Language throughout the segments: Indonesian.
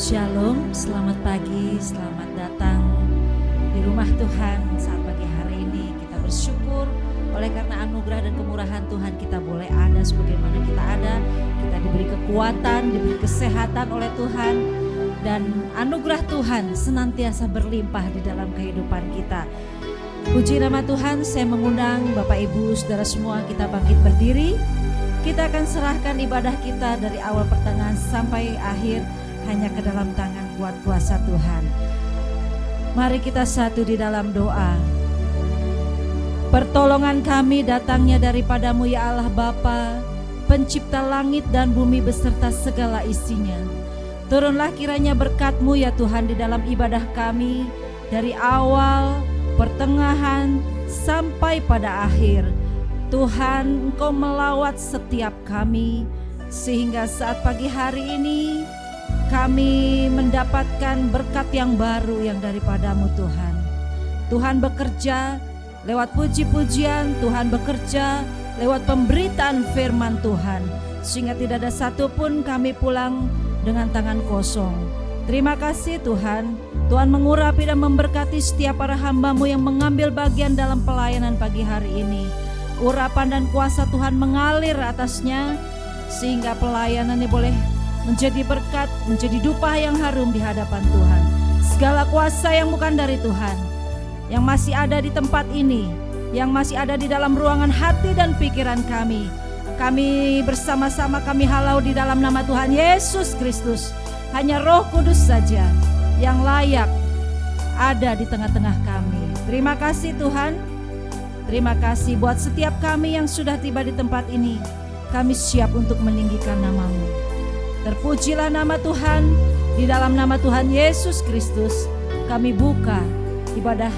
Shalom, selamat pagi, selamat datang di rumah Tuhan saat pagi hari ini. Kita bersyukur oleh karena anugerah dan kemurahan Tuhan kita boleh ada sebagaimana kita ada. Kita diberi kekuatan, diberi kesehatan oleh Tuhan. Dan anugerah Tuhan senantiasa berlimpah di dalam kehidupan kita. Puji nama Tuhan, saya mengundang Bapak Ibu Saudara semua kita bangkit berdiri. Kita akan serahkan ibadah kita dari awal pertengahan sampai akhir hanya ke dalam tangan kuat kuasa Tuhan. Mari kita satu di dalam doa. Pertolongan kami datangnya daripadamu ya Allah Bapa, pencipta langit dan bumi beserta segala isinya. Turunlah kiranya berkat-Mu ya Tuhan di dalam ibadah kami, dari awal, pertengahan, sampai pada akhir. Tuhan, Engkau melawat setiap kami, sehingga saat pagi hari ini kami mendapatkan berkat yang baru yang daripadamu Tuhan. Tuhan bekerja lewat puji-pujian, Tuhan bekerja lewat pemberitaan firman Tuhan, sehingga tidak ada satupun kami pulang dengan tangan kosong. Terima kasih Tuhan. Tuhan mengurapi dan memberkati setiap para hamba-Mu yang mengambil bagian dalam pelayanan pagi hari ini. Urapan dan kuasa Tuhan mengalir atasnya, sehingga pelayanan ini boleh menjadi berkat, menjadi dupa yang harum di hadapan Tuhan. Segala kuasa yang bukan dari Tuhan, yang masih ada di tempat ini, yang masih ada di dalam ruangan hati dan pikiran kami bersama-sama kami halau di dalam nama Tuhan Yesus Kristus. Hanya Roh Kudus saja yang layak ada di tengah-tengah kami. Terima kasih Tuhan. Terima kasih buat setiap kami yang sudah tiba di tempat ini. Kami siap untuk meninggikan nama-Mu. Terpujilah nama Tuhan. Di dalam nama Tuhan Yesus Kristus kami buka ibadah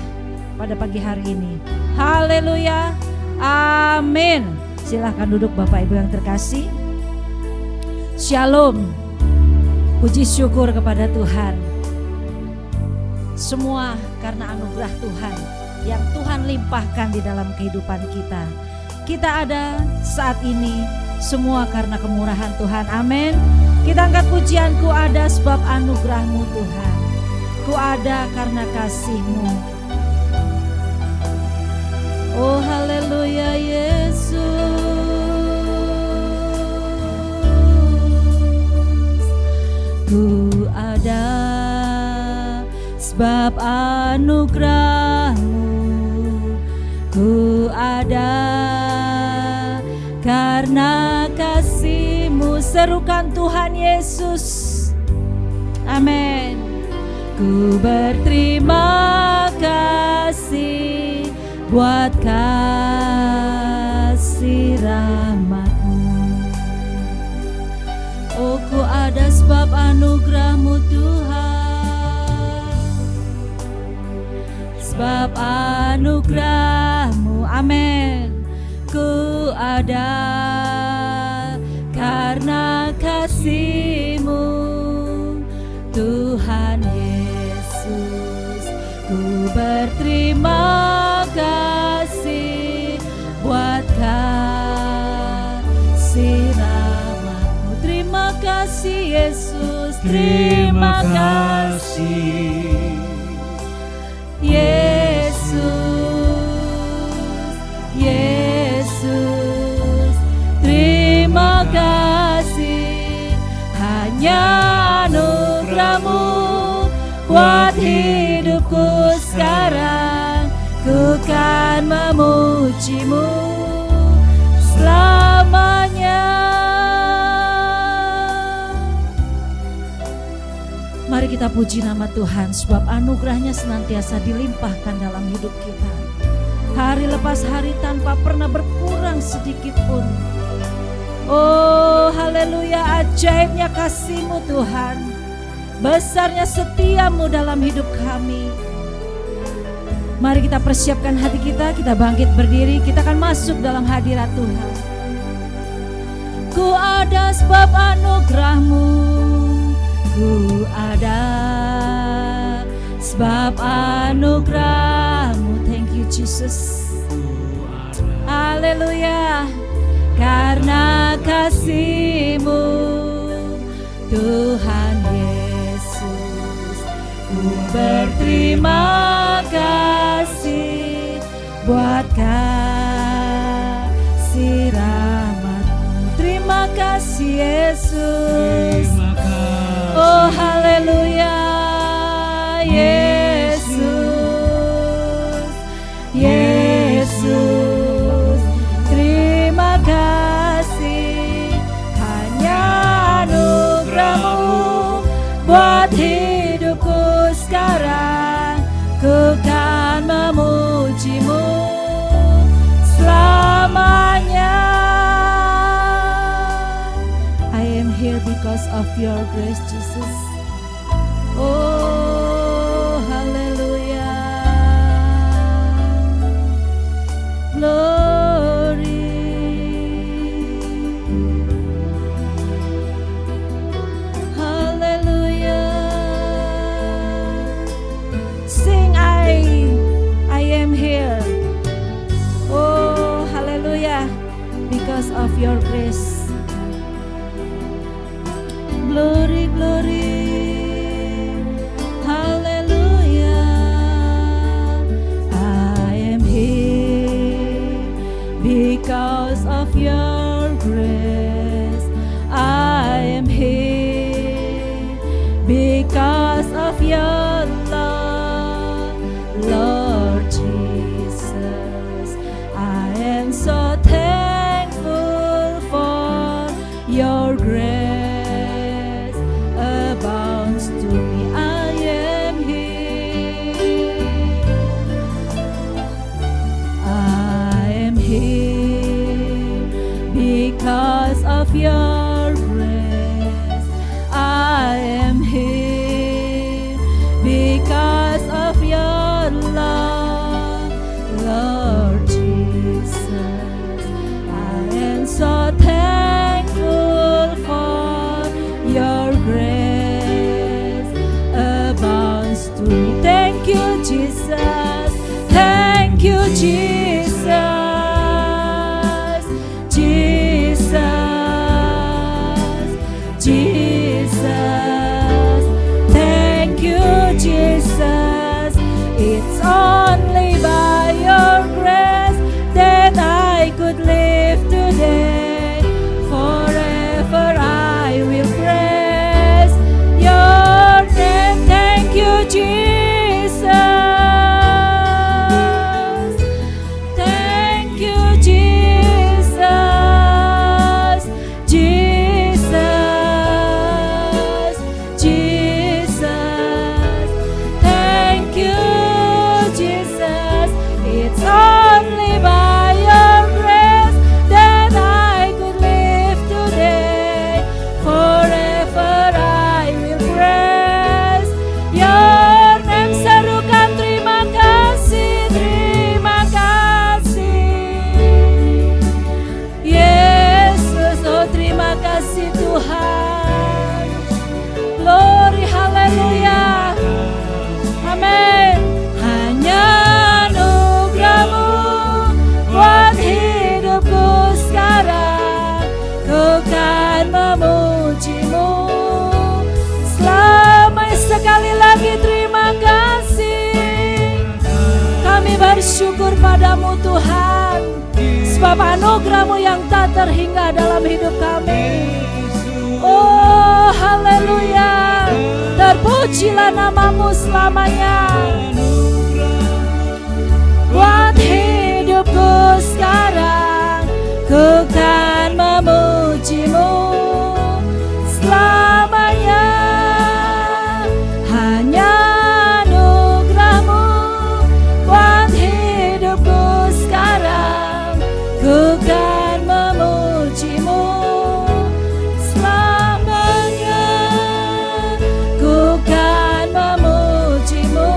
pada pagi hari ini. Haleluya. Amin. Silahkan duduk Bapak Ibu yang terkasih. Shalom. Puji syukur kepada Tuhan. Semua karena anugerah Tuhan yang Tuhan limpahkan di dalam kehidupan kita. Kita ada saat ini semua karena kemurahan Tuhan. Amin. Kita angkat pujian, ku ada sebab anugerah-Mu Tuhan. Ku ada karena kasih-Mu. Oh haleluya Yesus. Ku ada sebab anugerah-Mu. Ku ada karena kasih-Mu. Serukan Tuhan Yesus. Amin. Ku berterima kasih buat kasih rahmat-Mu. Oh ku ada sebab anugerah-Mu Tuhan. Sebab anugerah-Mu, amin. Ku ada karena kasih-Mu Tuhan Yesus. Ku berterima kasih buat kasih rahmat-Mu. Terima kasih Yesus. Terima kasih Yesus, Yesus, terima kasih. Hanya anugerah-Mu buat hidupku sekarang. Ku kan memuji-Mu selamanya. Mari kita puji nama Tuhan sebab anugerahnya senantiasa dilimpahkan dalam hidup kita. Hari lepas hari tanpa pernah berkurang sedikit pun. Oh haleluya, ajaibnya kasih-Mu Tuhan. Besarnya setia-Mu dalam hidup kami. Mari kita persiapkan hati kita bangkit berdiri, kita akan masuk dalam hadirat Tuhan. Ku ada sebab anugerah-Mu. Ku ada sebab anugerah-Mu. Thank you Jesus. Haleluya. Karena kasih-Mu Tuhan Yesus. berterima kasih buat kasih rahmat-Mu. Terima kasih Yesus. Oh haleluya Yesus, Yesus. Terima kasih, hanya anugerah-Mu buat hidupku sekarang. Ku kan memuji-Mu selamanya. I am here because of your grace, Jesus. Oh, hallelujah. Glory. Hallelujah. Sing, I am here. Oh, hallelujah. Because of your grace. Glory, glory, hallelujah. I am here because of your grace. I am here because of your love, Lord Jesus. I am so thankful for your grace. Because of your grace, I am here. Because of your love, Lord Jesus, I am so thankful for your grace abounds to me. Thank you, Jesus. Thank you, Jesus. Jesus, thank you, Jesus. It's only by your grace that I could live today. Forever I will praise your name. Thank you, Jesus. Thank you, Jesus. It's only by your grace that I could live today. Forever I will praise your name. Serukan terima kasih, terima kasih Yesus. Oh terima kasih Tuhan. Glory, haleluya, amin. Hanya buat hidupku sekarang, ku kan memuji-Mu selamanya. Sekali lagi terima kasih. Kami bersyukur padamu Tuhan, sebab anugerah-Mu yang tak terhingga dalam hidup kami. Oh haleluya, terpujilah nama-Mu selamanya. Buat hidupku sekarang, ku kan memuji-Mu selamanya. Hanya anugerah-Mu buat hidupku sekarang, ku kan memuji-Mu selamanya. Ku kan memuji-Mu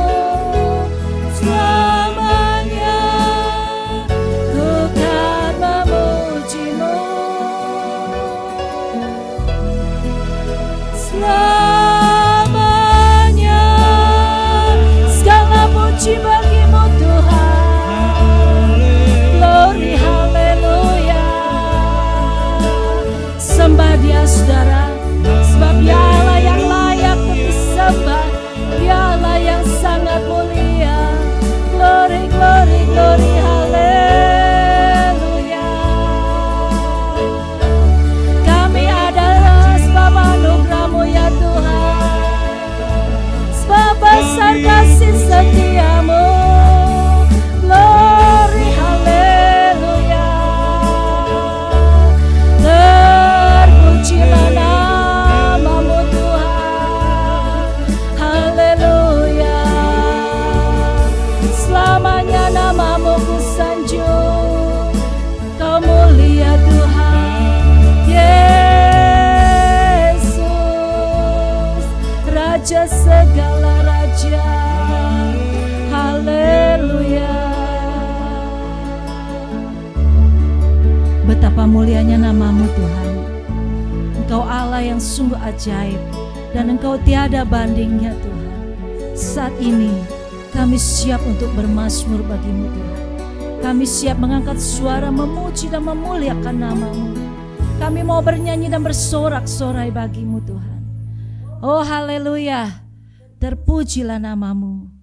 Betapa mulianya nama-Mu Tuhan. Engkau Allah yang sungguh ajaib dan Engkau tiada bandingnya Tuhan. Saat ini kami siap untuk bermazmur bagi-Mu Tuhan. Kami siap mengangkat suara memuji dan memuliakan nama-Mu. Kami mau bernyanyi dan bersorak-sorai bagi-Mu Tuhan. Oh haleluya, terpujilah nama-Mu.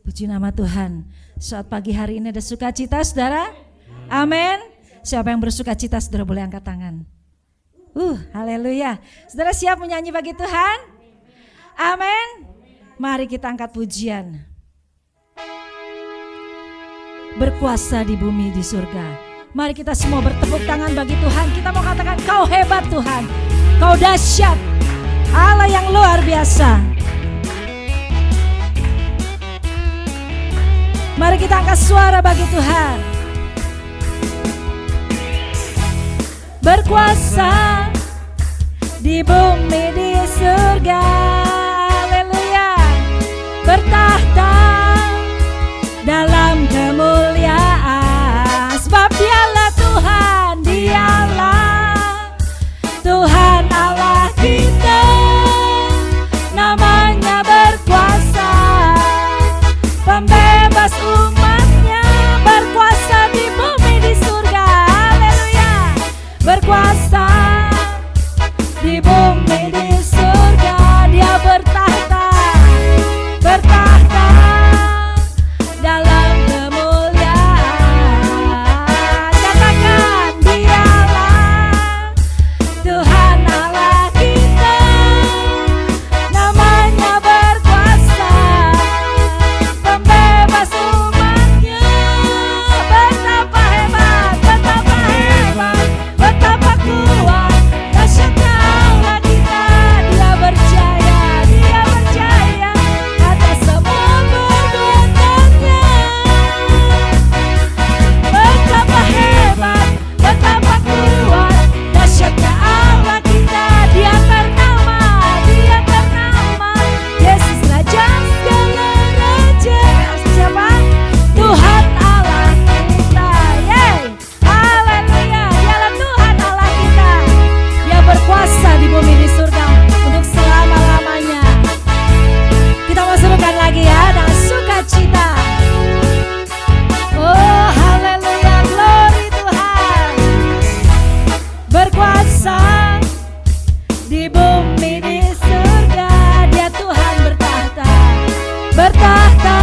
Puji nama Tuhan. Saat pagi hari ini ada sukacita saudara? Amin. Siapa yang bersukacita saudara boleh angkat tangan. Haleluya. Saudara siap menyanyi bagi Tuhan? Amin. Mari kita angkat pujian. Berkuasa di bumi di surga. Mari kita semua bertepuk tangan bagi Tuhan. Kita mau katakan Kau hebat Tuhan. Kau dahsyat. Allah yang luar biasa. Mari kita angkat suara bagi Tuhan. Berkuasa di bumi di surga. Haleluya. Bertahta dalam kemuliaan. Sebab Dialah Tuhan, Dialah Tuhan Allah kita. Namanya berkuasa, pembebas umatnya. Berkuasa di bumi di surga. Haleluya. Berkuasa di bumi di surga. Dia bertahta, bertahta dalam kemuliaan. Katakan Dialah Tuhan Allah kita. Namanya berkuasa, pembebas umatnya. Betapa hebat, betapa hebat, betapa kuat, dahsyatnya Allah kita. Dia berjaya, Dia berjaya atas semua perbuatannya. Betapa hebat, betapa kuat, dahsyatnya Allah kita. Dia ternama, Dia ternama, Yesus Raja segala raja. Siapa? Tuhan Allah kita. Yeay, haleluya. Dialah Tuhan Allah kita. Dia berkuasa di bumi di surga untuk selama-lamanya. Kita mau serukan lagi ya dengan sukacita. Oh haleluya, glory Tuhan. Berkuasa di bumi di surga. Dia Tuhan bertahta, bertahta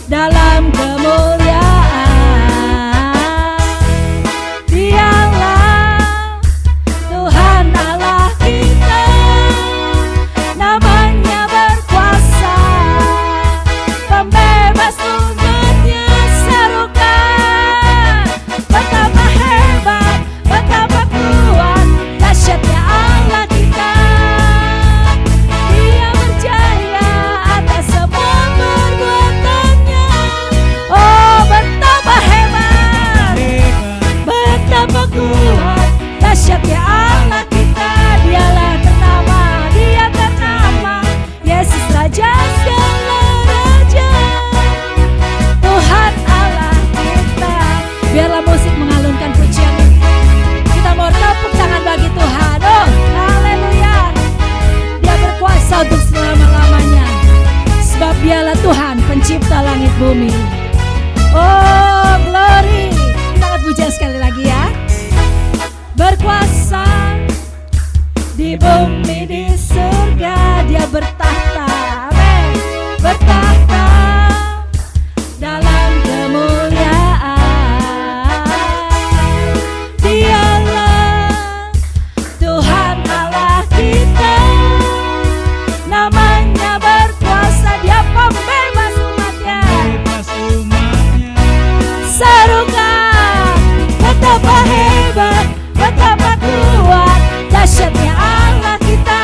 dalam kemuliaan. Dialah Tuhan Allah kita. Namanya berkuasa, pembebas umatnya. Serukan, betapa hebat, betapa kuat, dahsyatnya Allah kita. Dia berjaya atas semua perbuatannya. Oh betapa hebat, betapa kuat, dahsyatnya Allah kita. Dialah ternama, Dia ternama, Yesus Raja segala raja. Tuhan Allah kita. Biarlah musik mengalunkan pujian ini. Kita mau tepuk tangan bagi Tuhan. Oh haleluya. Dia berkuasa untuk selama-lamanya. Sebab Dialah Tuhan pencipta langit bumi. Oh glory. Kita akan pujian sekali lagi ya. Berkuasa di bumi di surga. Dia bertahta, amin. Bertahta dalam kemuliaan. Dialah Tuhan Allah kita. Namanya berkuasa, Dia pembebas umatnya. Serukan, betapa hebat, betapa kuat, dahsyatnya Allah kita.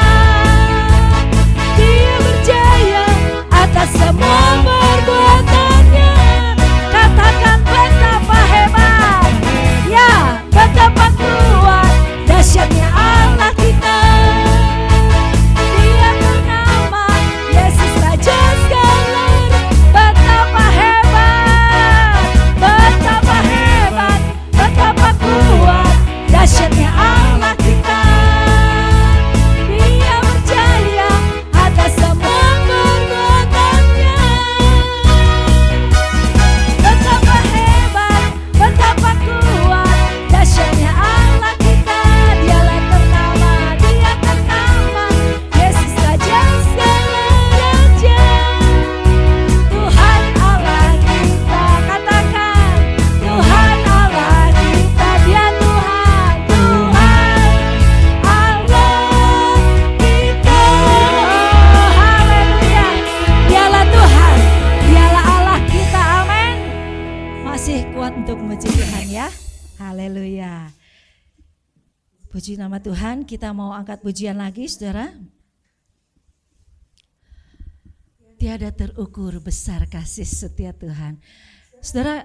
Masih kuat untuk memuji Tuhan ya. Haleluya. Puji nama Tuhan. Kita mau angkat pujian lagi saudara. Tiada terukur besar kasih setia Tuhan. Saudara,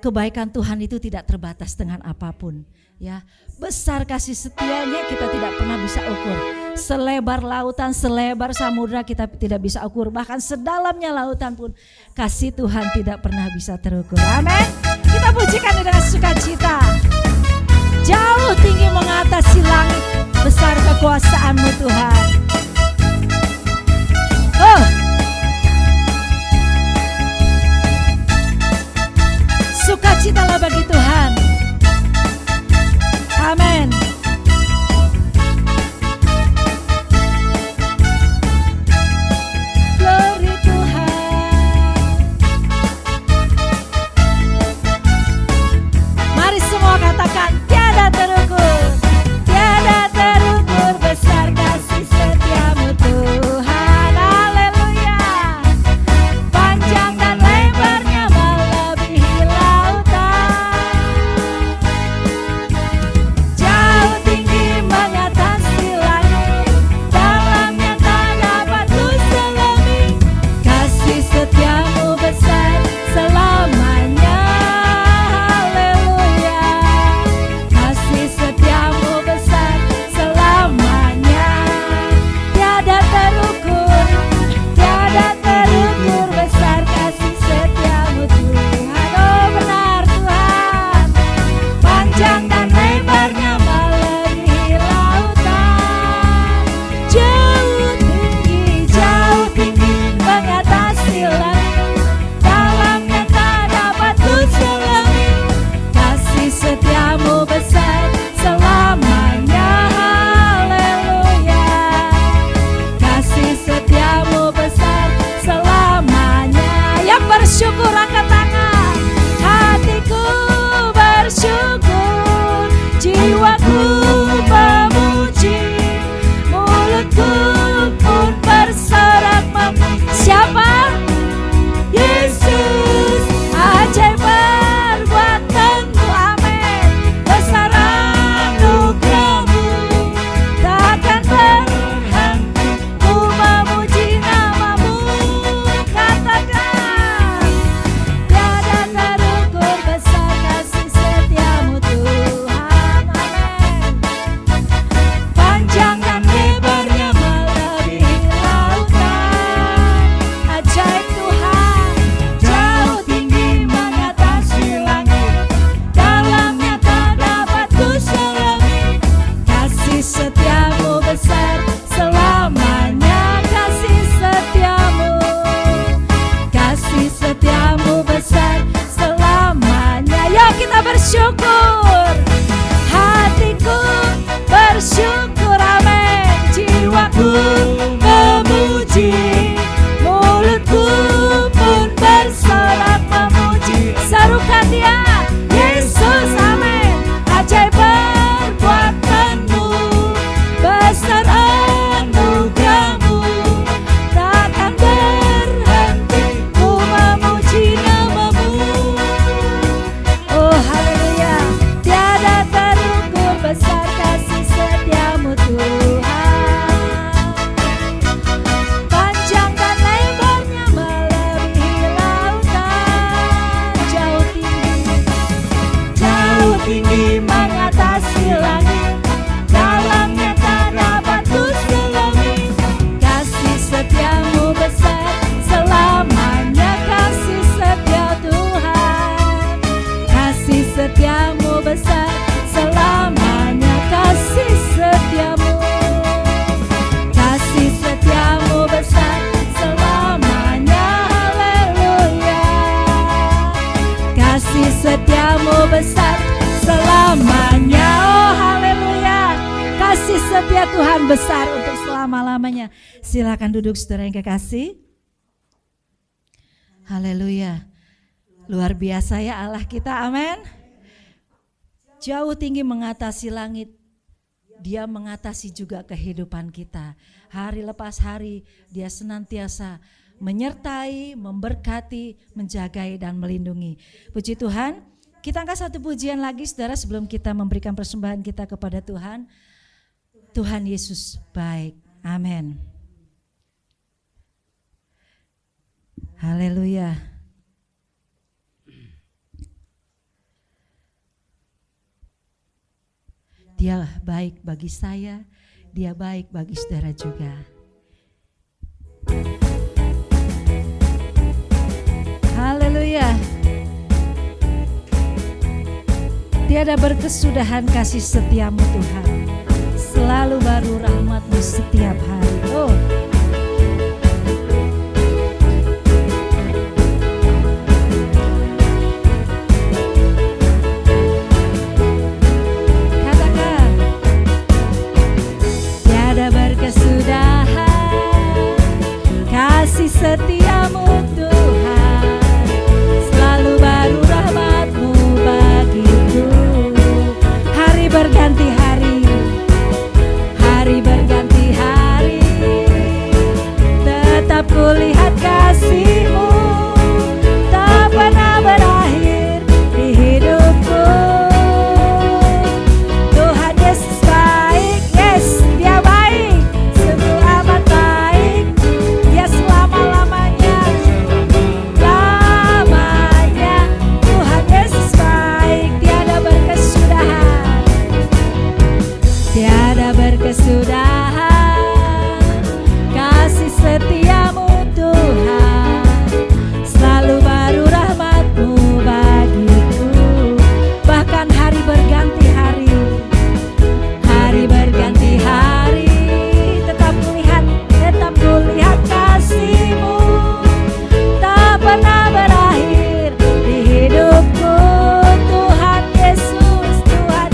kebaikan Tuhan itu tidak terbatas dengan apapun. Ya, besar kasih setianya kita tidak pernah bisa ukur. Selebar lautan, selebar samudra kita tidak bisa ukur. Bahkan sedalamnya lautan pun kasih Tuhan tidak pernah bisa terukur. Amin. Kita pujikan dengan sukacita. Jauh tinggi mengatasi langit, besar kekuasaan-Mu Tuhan. Oh, sukacitalah bagi Tuhan. Amin. Glory Tuhan. Mari semua katakan, tiada terukur, tiada terukur besar kasih setiamu Tuhan. Haleluya. Panjang dan lebarnya melebihi lautan, jauh tinggi mengatasi langit, dalamnya tak dapat kuselami. Kasih setiamu besar selamanya. Haleluya. Kasih setiamu besar selamanya. Tiada terukur, tiada terukur besar kasih setiamu Tuhan. Oh benar Tuhan. Panjang dan lebarnya melebihi lautan, jauh tinggi mengatasi langit, dalamnya tak dapat kuselami. Kasih setiamu besar selamanya. Haleluya. Kasih setiamu besar selamanya. Yang bersyukur angkat tangan. Hatiku bersyukur, jiwaku memuji, mulutku pun bersorak memuji. Siapa? Yesus. Ajaib perbuatan-Mu, amin. Besar anugerah-Mu, takkan berhenti ku memuji nama-Mu. Katakan, tiada terukur besar kasih setiamu Tuhan. Amin. Panjang dan lebarnya melebihi lautan, ajaib Tuhan. Jauh tinggi mengatasi langit, dalamnya tak dapat kuselami. Kasih setiamu besar selamanya. Kasih setiamu, kasih setiamu besar selamanya. Yuk kita bersyukur. Hatiku bersyukur, amin. Jiwaku memuji, mulutku pun bersorak memuji. Serukan dia, Yesus, amin. Ajaib perbuatan-Mu, besar anugerah-Mu, takkan berhenti ku memuji nama-Mu. Oh haleluya. Tiada terukur besar kasih setiamu Tuhan. Panjang dan lebarnya melebihi lautan, jauh tinggi mengatasi langit, dalamnya tak dapat kuselami. Kasih setiamu besar selamanya. Kasih setia Tuhan, kasih setiamu besar selamanya. Kasih setiamu, kasih setiamu besar selamanya. Haleluya. Kasih setiamu besar selamanya. Oh haleluya. Kasih setia Tuhan besar untuk selama-lamanya. Silakan duduk saudara yang kekasih. Haleluya. Luar biasa ya Allah kita, amin. Jauh tinggi mengatasi langit, Dia mengatasi juga kehidupan kita. Hari lepas hari Dia senantiasa menyertai, memberkati, menjagai dan melindungi. Puji Tuhan. Kita angkat satu pujian lagi saudara sebelum kita memberikan persembahan kita kepada Tuhan. Tuhan Yesus baik. Amin. Haleluya. Dia baik bagi saya, dia baik bagi saudara juga. Haleluya. Tiada berkesudahan kasih setiamu Tuhan, selalu baru rahmatmu setiap hari. Oh, katakan, tiada berkesudahan kasih setiamu Tuhan, selalu baru rahmatmu bagiku. Hari berganti hari, hari berganti hari, tetap kulihat kasih-Mu tak pernah berakhir di hidupku. Tuhan Yesus baik, yes, Dia baik, sungguh amat baik, Dia selama-lamanya, lamanya. Tuhan Yesus baik, tiada berkesudahan, tiada berkesudahan kasih setiamu Tuhan, selalu baru rahmatmu bagiku. Bahkan hari berganti hari, hari berganti hari, tetap kulihat kasih-Mu tak pernah berakhir di hidupku. Tuhan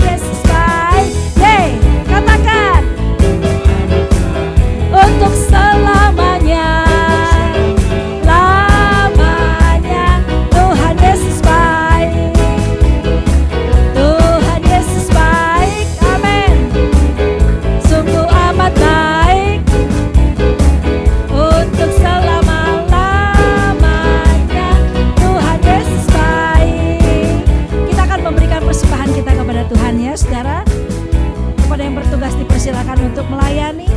Yesus baik. Yeay, katakan, untuk selamanya, lamanya. Tuhan Yesus baik, Tuhan Yesus baik, amin. Sungguh amat baik, untuk selama-lamanya. Tuhan Yesus baik. Kita akan memberikan persembahan kita kepada Tuhan ya saudara. Kepada yang bertugas dipersilakan untuk melayani.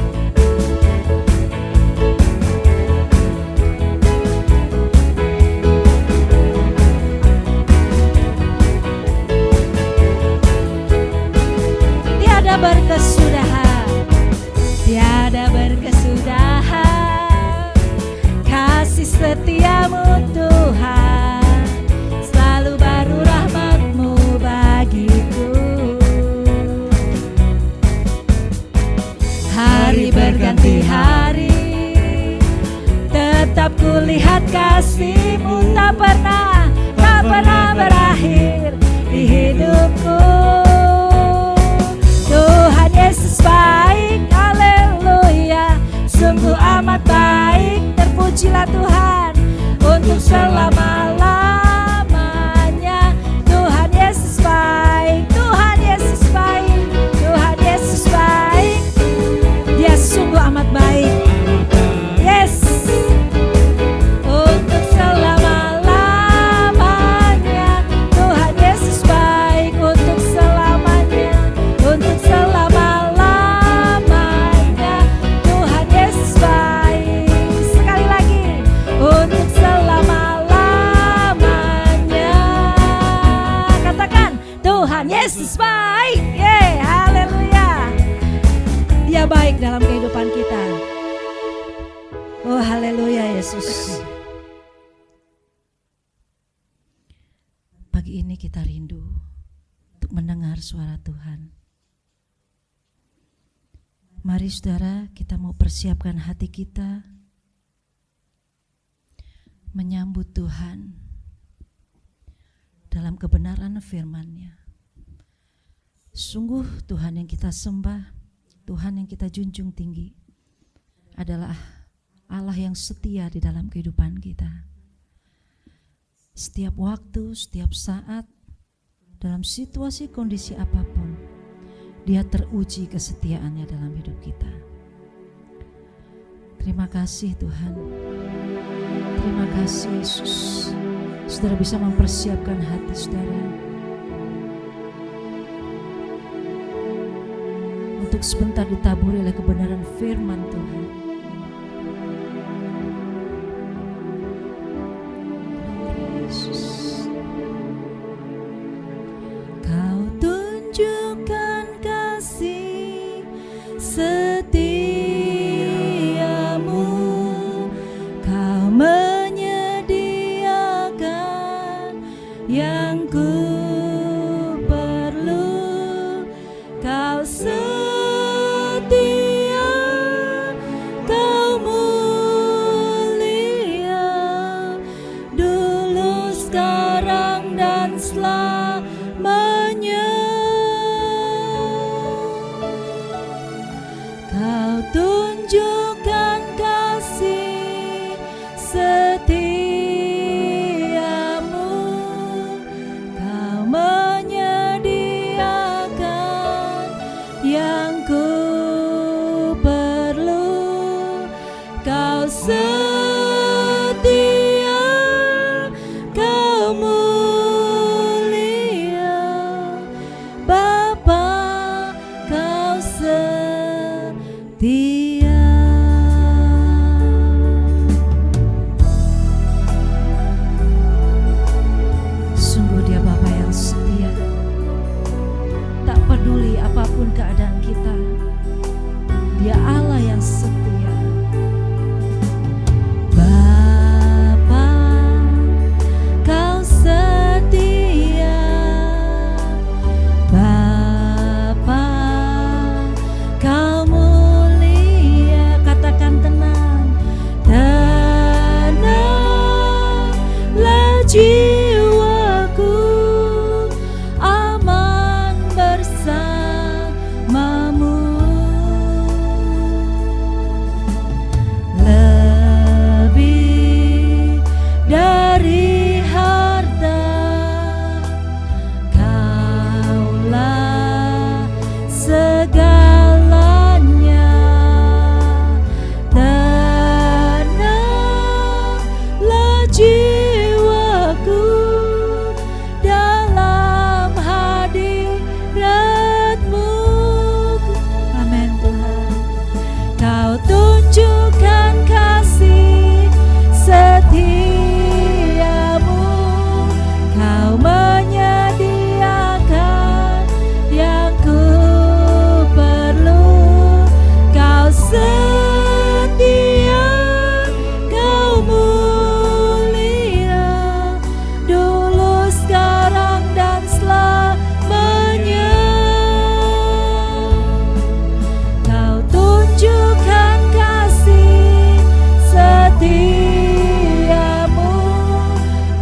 Tiada berkesudahan, tiada berkesudahan kasih setiamu Tuhan, selalu baru rahmatmu bagiku. Hari berganti hari, tetap kulihat kasih-Mu tak pernah berakhir di hidupku. Tuhan Yesus baik, haleluya, sungguh amat baik. Terpujilah Tuhan untuk selama-lamanya. Tuhan Yesus baik, Tuhan Yesus baik, Tuhan Yesus baik. Dia sungguh amat baik. Yes, untuk selama-lamanya. Tuhan Yesus baik, untuk selamanya, untuk selama-lamanya. Tuhan Yesus baik. Sekali lagi, untuk selama-lamanya. Katakan, Tuhan Yesus baik. Yeay, haleluya. Dia baik dalam kehidupan kita. Oh, haleluya Yesus. Pagi ini kita rindu untuk mendengar suara Tuhan. Mari saudara, kita mau persiapkan hati kita menyambut Tuhan dalam kebenaran firman-Nya. Sungguh Tuhan yang kita sembah, Tuhan yang kita junjung tinggi adalah Allah yang setia di dalam kehidupan kita. Setiap waktu, setiap saat, dalam situasi kondisi apapun, Dia teruji kesetiaannya dalam hidup kita. Terima kasih Tuhan. Terima kasih Yesus. Saudara bisa mempersiapkan hati saudara untuk sebentar ditaburi oleh kebenaran firman Tuhan. Kau tunjukkan kasih setiamu, Kau menyediakan yang ku perlu. Kau setia, Kau mulia, dulu sekarang dan selamanya. Kau tunjukkan kasih setiamu, Kau menyediakan yang ku perlu. Kau setia, Kau mulia, Bapa, Kau setia. Sungguh Dia Bapa yang setia. Tak peduli apapun keadaan kita, Dia Allah yang setia. Bapa, Kau setia. Bapa, Kau mulia. Katakan tenang, tenanglah jiwaku, aman bersamamu. Lebih dari harta, Kaulah segalanya. Tenanglah jiwaku dalam hadirat-Mu. Amin Tuhan. Kau tunjukkan kasih setiamu, Kau menyediakan yang ku perlu. Kau setia, Kau mulia, dulu sekarang dan selamanya. Kau tunjukkan kasih setiamu,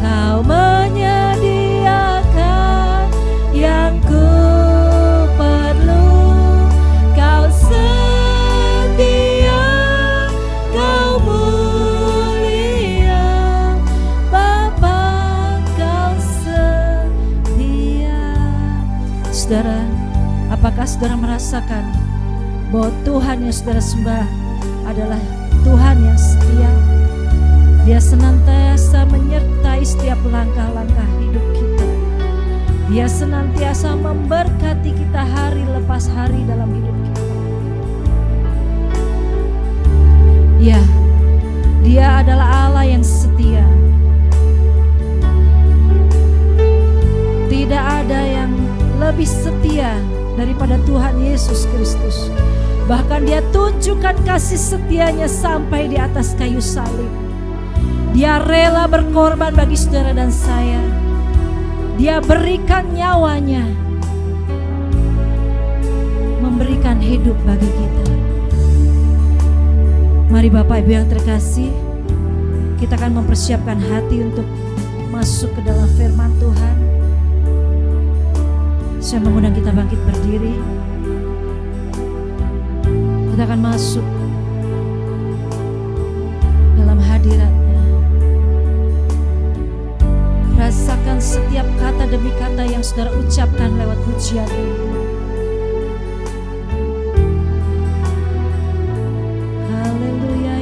Kau menyediakan yang ku perlu. Kau setia, Kau mulia, Bapa, Kau setia. Saudara, apakah saudara merasakan bahwa Tuhan yang saudara sembah adalah Tuhan yang setia? Dia senantiasa menyertai setiap langkah-langkah hidup kita. Dia senantiasa memberkati kita hari lepas hari dalam hidup kita. Ya, Dia adalah Allah yang setia. Tidak ada yang lebih setia daripada Tuhan Yesus Kristus. Bahkan Dia tunjukkan kasih setianya sampai di atas kayu salib. Dia rela berkorban bagi saudara dan saya. Dia berikan nyawanya, memberikan hidup bagi kita. Mari Bapak Ibu yang terkasih, kita akan mempersiapkan hati untuk masuk ke dalam firman Tuhan. Saya mengundang kita bangkit berdiri. Kita akan masuk dalam hadirat-Nya. Rasakan setiap kata demi kata yang saudara ucapkan lewat pujian ini. Haleluya.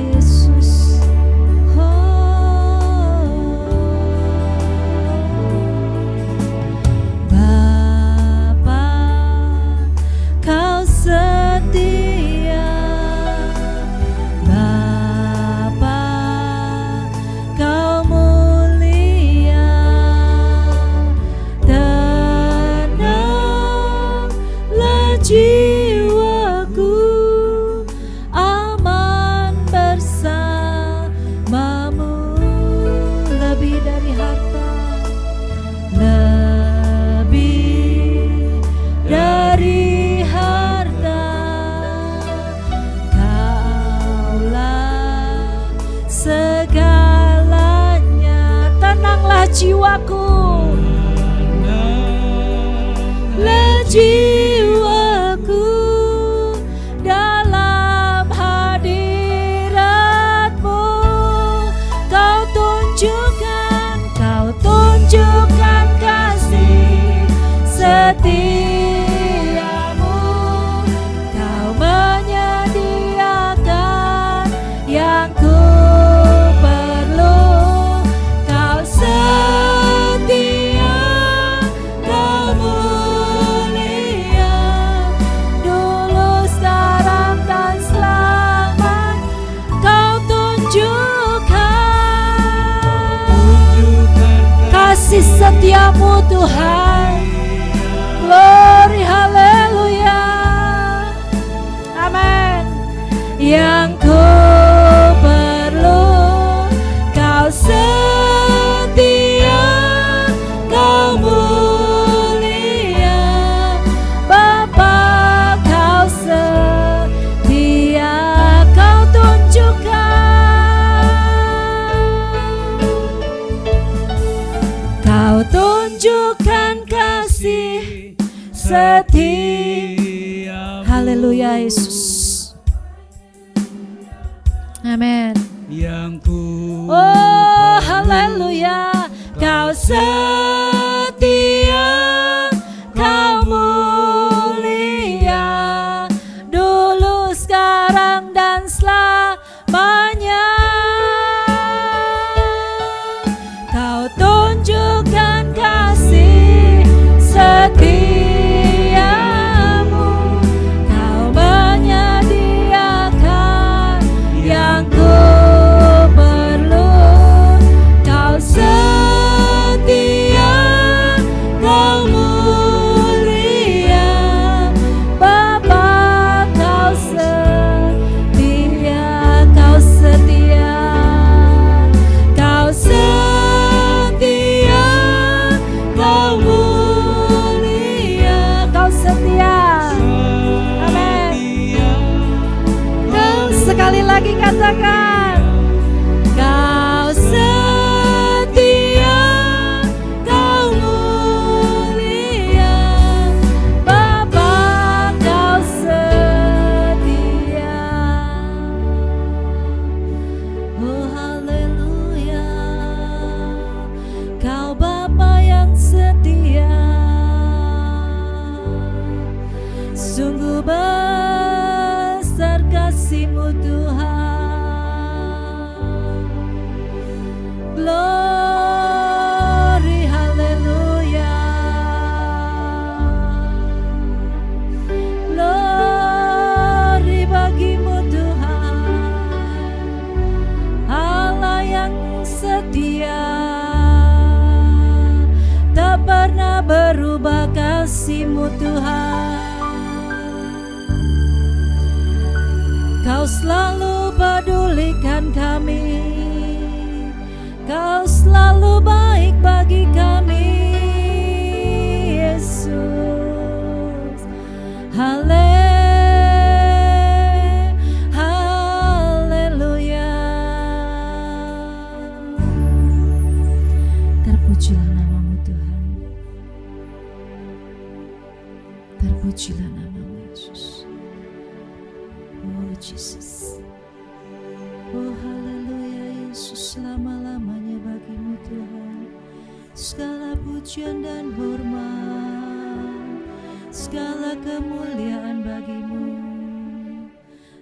jiwaku, jiwaku dalam hadirat-Mu. Kau tunjukkan kasih setiamu. Kau menyediakan yang ku perlu. Kau setia, kau mulia, dulu, sekarang, dan selamat. Kau tunjukkan kasih setiamu Tuhan. Glory, haleluya, amin. Yang ku perlu, kau setia, kau mulia, Bapa, kau setia. Kau tunjukkan kasih setia. Haleluya Yesus, amin. Yang ku haleluya, kau setia, kau mulia, dulu, sekarang, dan selamanya. Kau tunjukkan kasih setiamu. Kau menyediakan yang ku perlu. Kau setia, kau mulia, Bapa, kau setia, kau setia, kau setia, kau mulia, kau setia. Amin. Dan sekali lagi katakan, kau setia, kau mulia, Bapa, kau setia. Oh haleluya, kau Bapa yang setia. Sungguh besar kasih-Mu Tuhan. Glory, haleluya, glory bagi-Mu Tuhan, Allah yang setia. Tak pernah berubah kasih-Mu Tuhan. Kau selalu pedulikan kami, Kau selalu baik bagi kami, Yesus. Haleluya. Terpujilah nama-Mu Tuhan. Terpujilah nama-Mu Yesus. Oh Jesus. Oh haleluya Yesus, selama-lamanya bagi-Mu Tuhan. Segala pujian dan hormat, segala kemuliaan bagi-Mu.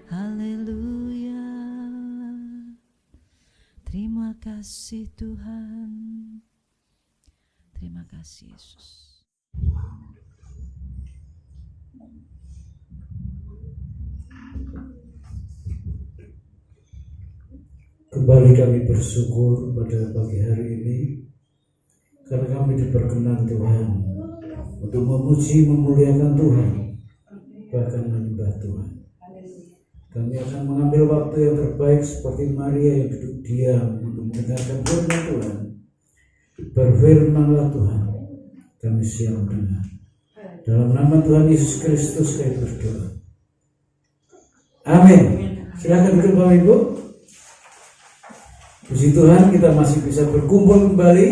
Haleluya. Terima kasih Tuhan. Terima kasih Yesus. Kembali kami bersyukur pada pagi hari ini karena kami diperkenan Tuhan untuk memuji, memuliakan Tuhan, bahkan menyembah Tuhan. Kami akan mengambil waktu yang terbaik seperti Maria yang duduk diam untuk mendengarkan firman Tuhan. Berfirmanlah Tuhan, kami siap mendengar. Dalam nama Tuhan Yesus Kristus kami berdoa. Amin. Silakan duduk Bapak Ibu. Puji Tuhan, kita masih bisa berkumpul kembali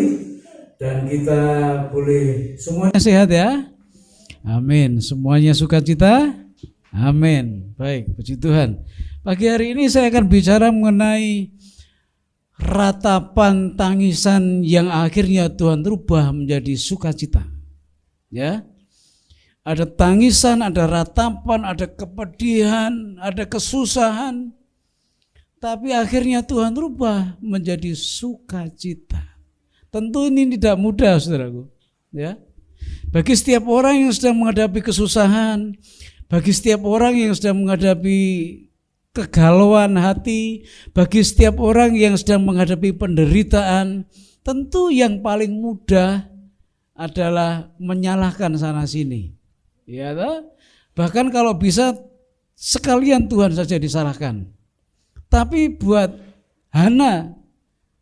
dan kita boleh semuanya sehat ya. Amin. Semuanya sukacita. Amin. Baik, puji Tuhan. Pagi hari ini saya akan bicara mengenai ratapan tangisan yang akhirnya Tuhan rubah menjadi sukacita. Ya. Ada tangisan, ada ratapan, ada kepedihan, ada kesusahan. Tapi akhirnya Tuhan rubah menjadi sukacita. Tentu ini tidak mudah, saudaraku. Ya. Bagi setiap orang yang sedang menghadapi kesusahan, bagi setiap orang yang sedang menghadapi kegalauan hati, bagi setiap orang yang sedang menghadapi penderitaan, tentu yang paling mudah adalah menyalahkan sana sini. Ya, bahkan kalau bisa sekalian Tuhan saja disalahkan. Tapi buat Hana,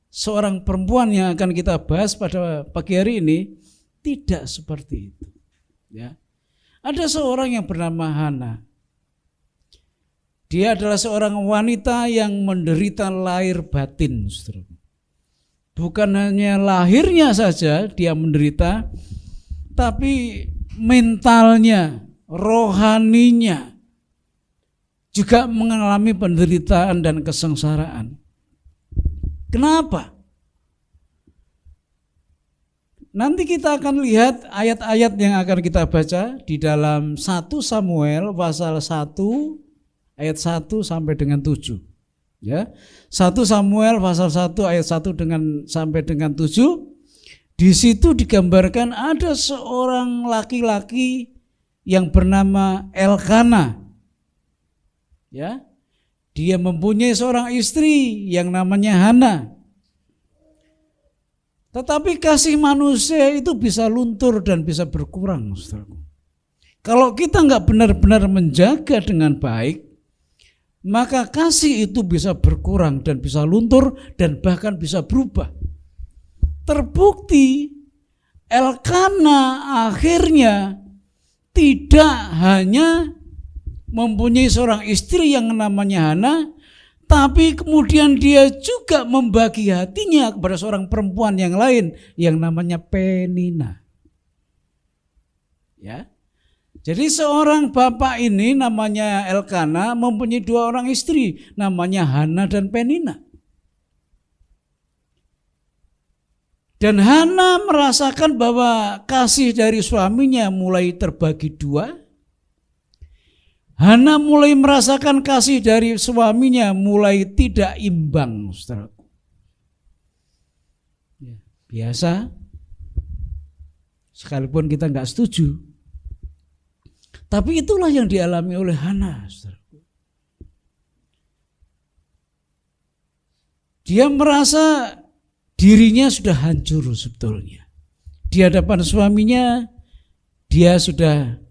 seorang perempuan yang akan kita bahas pada pagi hari ini, tidak seperti itu. Ya, ada seorang yang bernama Hana. Dia adalah seorang wanita yang menderita lahir batin. Bukan hanya lahirnya saja dia menderita, tapi mentalnya, rohaninya juga mengalami penderitaan dan kesengsaraan. Kenapa? Nanti kita akan lihat ayat-ayat yang akan kita baca di dalam 1 Samuel pasal 1 ayat 1 sampai dengan 7. Ya. 1 Samuel pasal 1 ayat 1 sampai dengan 7. Di situ digambarkan ada seorang laki-laki yang bernama Elkana. Ya. Dia mempunyai seorang istri yang namanya Hana. Tetapi kasih manusia itu bisa luntur dan bisa berkurang, saudaraku. Kalau kita nggak benar-benar menjaga dengan baik, maka kasih itu bisa berkurang dan bisa luntur dan bahkan bisa berubah. Terbukti Elkana akhirnya tidak hanya mempunyai seorang istri yang namanya Hana, tapi kemudian dia juga membagi hatinya kepada seorang perempuan yang lain yang namanya Penina. Ya. Jadi seorang bapak ini namanya Elkana mempunyai 2 orang istri, namanya Hana dan Penina. Dan Hana merasakan bahwa kasih dari suaminya mulai terbagi 2. Hana mulai merasakan kasih dari suaminya mulai tidak imbang, saudaraku. Ya, biasa, sekalipun kita nggak setuju, tapi itulah yang dialami oleh Hana, saudaraku. Dia merasa dirinya sudah hancur sebetulnya. Di hadapan suaminya, dia sudah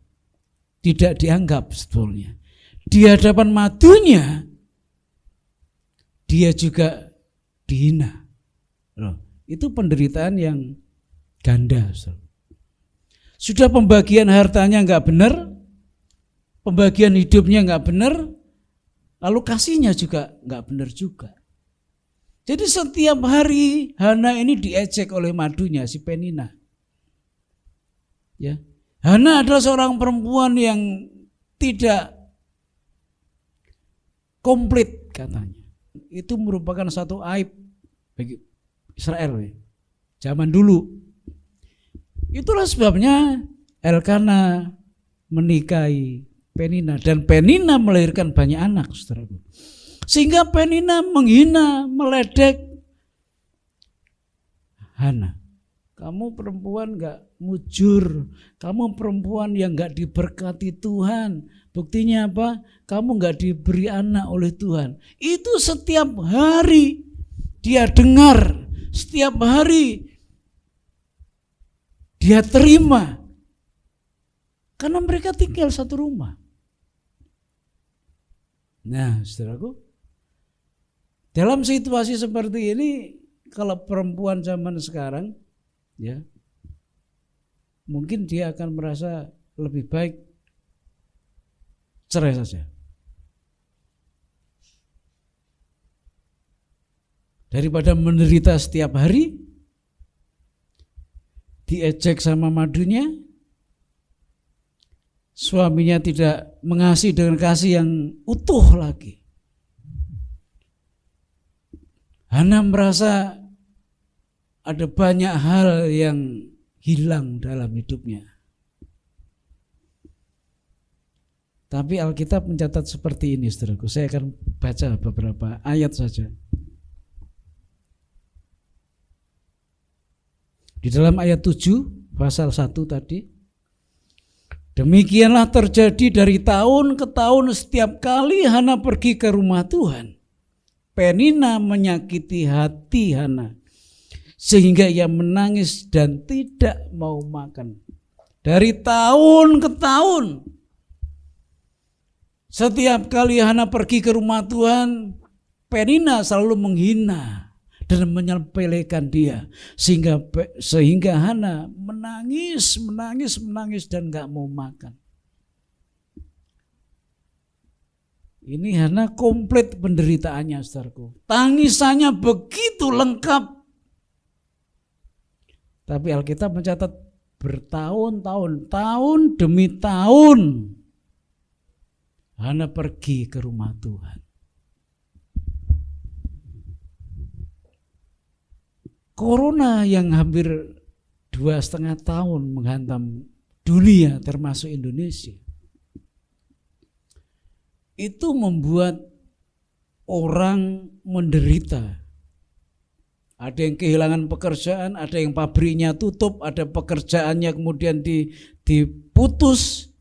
tidak dianggap sebetulnya. Di hadapan madunya, dia juga dihina. Loh, itu penderitaan yang ganda. Sudah pembagian hartanya nggak benar, pembagian hidupnya nggak benar, lalu kasihnya juga nggak benar juga. Jadi setiap hari Hana ini diejek oleh madunya, si Penina. Ya. Hana adalah seorang perempuan yang tidak komplit katanya. Itu merupakan satu aib bagi Israel ya. Zaman dulu. Itulah sebabnya Elkana menikahi Penina dan Penina melahirkan banyak anak, saudaraku. Sehingga Penina menghina, meledek Hana. Kamu perempuan gak mujur, kamu perempuan yang gak diberkati Tuhan. Buktinya apa? Kamu gak diberi anak oleh Tuhan. Itu setiap hari dia dengar, setiap hari dia terima. Karena mereka tinggal satu rumah. Nah, saudaraku, dalam situasi seperti ini, kalau perempuan zaman sekarang, ya, mungkin dia akan merasa lebih baik cerai saja daripada menderita setiap hari diejek sama madunya, suaminya tidak mengasihi dengan kasih yang utuh lagi. Hana merasa ada banyak hal yang hilang dalam hidupnya. Tapi Alkitab mencatat seperti ini, saudaraku. Saya akan baca beberapa ayat saja. Di dalam ayat 7, pasal 1 tadi. Demikianlah terjadi dari tahun ke tahun, setiap kali Hana pergi ke rumah Tuhan, Penina menyakiti hati Hana, sehingga ia menangis dan tidak mau makan. Dari tahun ke tahun, setiap kali Hana pergi ke rumah Tuhan, Penina selalu menghina dan menyepelekan dia, sehingga Hana menangis dan gak mau makan. Ini Hana komplit penderitaannya, saudaraku. Tangisannya begitu lengkap. Tapi Alkitab mencatat bertahun-tahun, tahun demi tahun, Hana pergi ke rumah Tuhan. Corona yang hampir 2,5 tahun menghantam dunia termasuk Indonesia, itu membuat orang menderita. Ada yang kehilangan pekerjaan, ada yang pabriknya tutup, ada pekerjaannya kemudian diputus.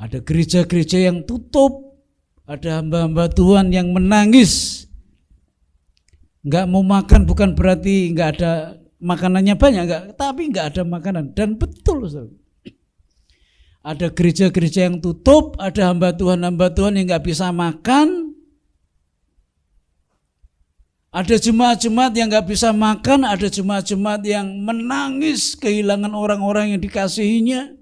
Ada gereja-gereja yang tutup, ada hamba-hamba Tuhan yang menangis. Enggak mau makan bukan berarti enggak ada makanannya banyak, enggak, tapi enggak ada makanan. Dan betul, saudara. Ada gereja-gereja yang tutup, ada hamba Tuhan yang enggak bisa makan. Ada jemaat-jemaat yang enggak bisa makan, ada jemaat-jemaat yang menangis kehilangan orang-orang yang dikasihinya.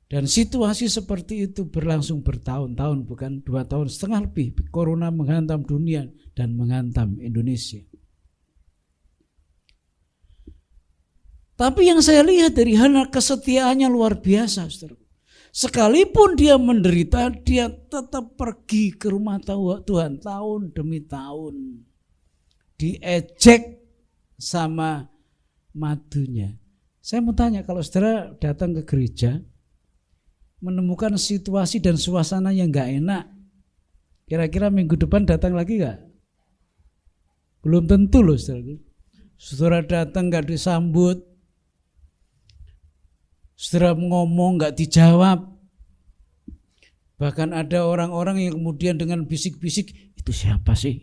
Dan situasi seperti itu berlangsung bertahun-tahun, bukan 2,5 tahun lebih. Corona menghantam dunia dan menghantam Indonesia. Tapi yang saya lihat dari Hana, kesetiaannya luar biasa, saudara. Sekalipun dia menderita, dia tetap pergi ke rumah Tuhan tahun demi tahun. Diejek sama madunya. Saya mau tanya, kalau saudara datang ke gereja, menemukan situasi dan suasana yang gak enak, kira-kira minggu depan datang lagi gak? Belum tentu loh, saudara. Saudara datang gak disambut, saudara ngomong gak dijawab. Bahkan ada orang-orang yang kemudian dengan bisik-bisik, itu siapa sih?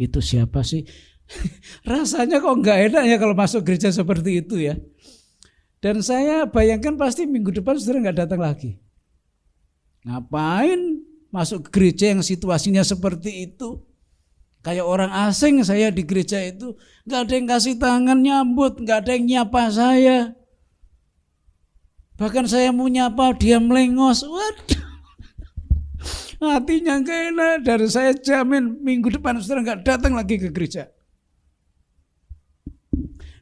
Rasanya kok gak enak ya kalau masuk gereja seperti itu ya. Dan saya bayangkan pasti minggu depan saudara gak datang lagi. Ngapain masuk ke gereja yang situasinya seperti itu? Kayak orang asing saya di gereja itu, gak ada yang kasih tangan nyambut, gak ada yang nyapa saya. Bahkan saya mau nyapa dia melengos. Waduh, hatinya gak enak. Dan saya jamin minggu depan saudara gak datang lagi ke gereja.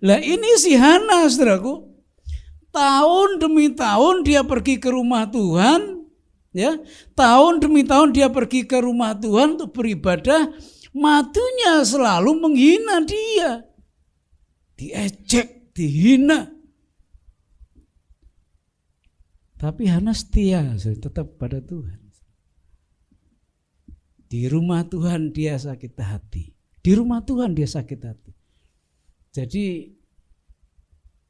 Lah ini si Hana, saudaraku, tahun demi tahun dia pergi ke rumah Tuhan. Ya, tahun demi tahun dia pergi ke rumah Tuhan untuk beribadah, madunya selalu menghina dia, diejek, dihina. Tapi Hana setia tetap pada Tuhan. Di rumah Tuhan dia sakit hati, di rumah Tuhan dia sakit hati. Jadi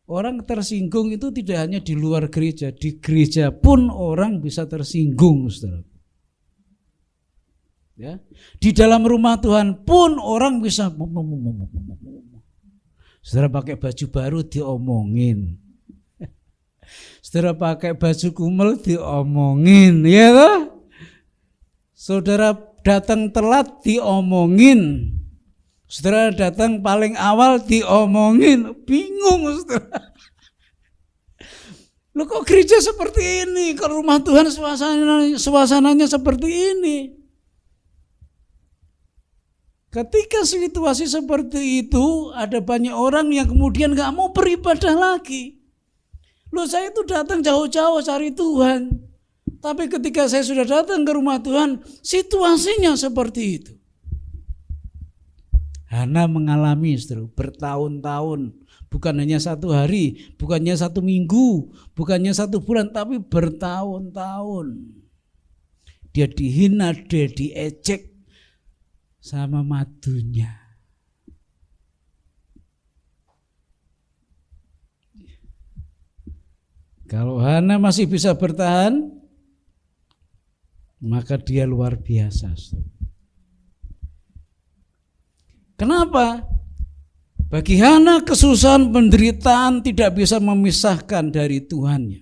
orang tersinggung itu tidak hanya di luar gereja, di gereja pun orang bisa tersinggung, saudara. Ya, di dalam rumah Tuhan pun orang bisa, saudara pakai baju baru diomongin, saudara pakai baju kumel diomongin, ya toh? Saudara datang telat diomongin. Saudara datang paling awal diomongin, bingung saudara. Loh kok gereja seperti ini, kalau rumah Tuhan suasananya seperti ini. Ketika situasi seperti itu, ada banyak orang yang kemudian gak mau beribadah lagi. Loh, saya itu datang jauh-jauh cari Tuhan. Tapi ketika saya sudah datang ke rumah Tuhan, situasinya seperti itu. Hana mengalami bertahun-tahun. Bukan hanya 1 hari, bukannya 1 minggu, bukannya 1 bulan, tapi bertahun-tahun. Dia dihina, dia diejek sama madunya. Kalau Hana masih bisa bertahan, maka dia luar biasa. Kenapa? Bagi Hana kesusahan penderitaan tidak bisa memisahkan dari Tuhannya.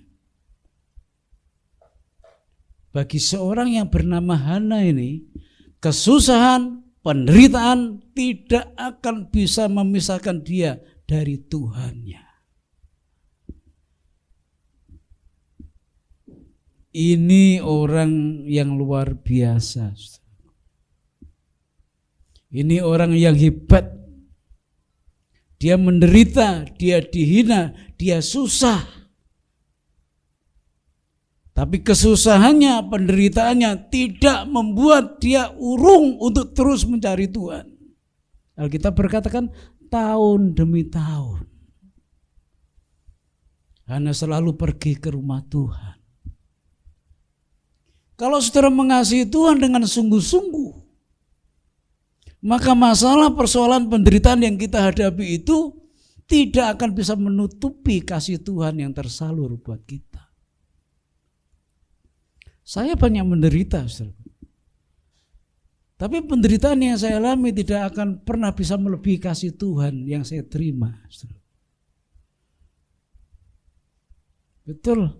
Bagi seorang yang bernama Hana ini, kesusahan, penderitaan tidak akan bisa memisahkan dia dari Tuhannya. Ini orang yang luar biasa. Ini orang yang hebat. Dia menderita, dia dihina, dia susah. Tapi kesusahannya, penderitaannya tidak membuat dia urung untuk terus mencari Tuhan. Alkitab berkatakan tahun demi tahun. Hana selalu pergi ke rumah Tuhan. Kalau saudara mengasihi Tuhan dengan sungguh-sungguh, maka masalah persoalan penderitaan yang kita hadapi itu tidak akan bisa menutupi kasih Tuhan yang tersalur buat kita. Saya banyak menderita, saudara. Tapi penderitaan yang saya alami tidak akan pernah bisa melebihi kasih Tuhan yang saya terima, saudara. Betul.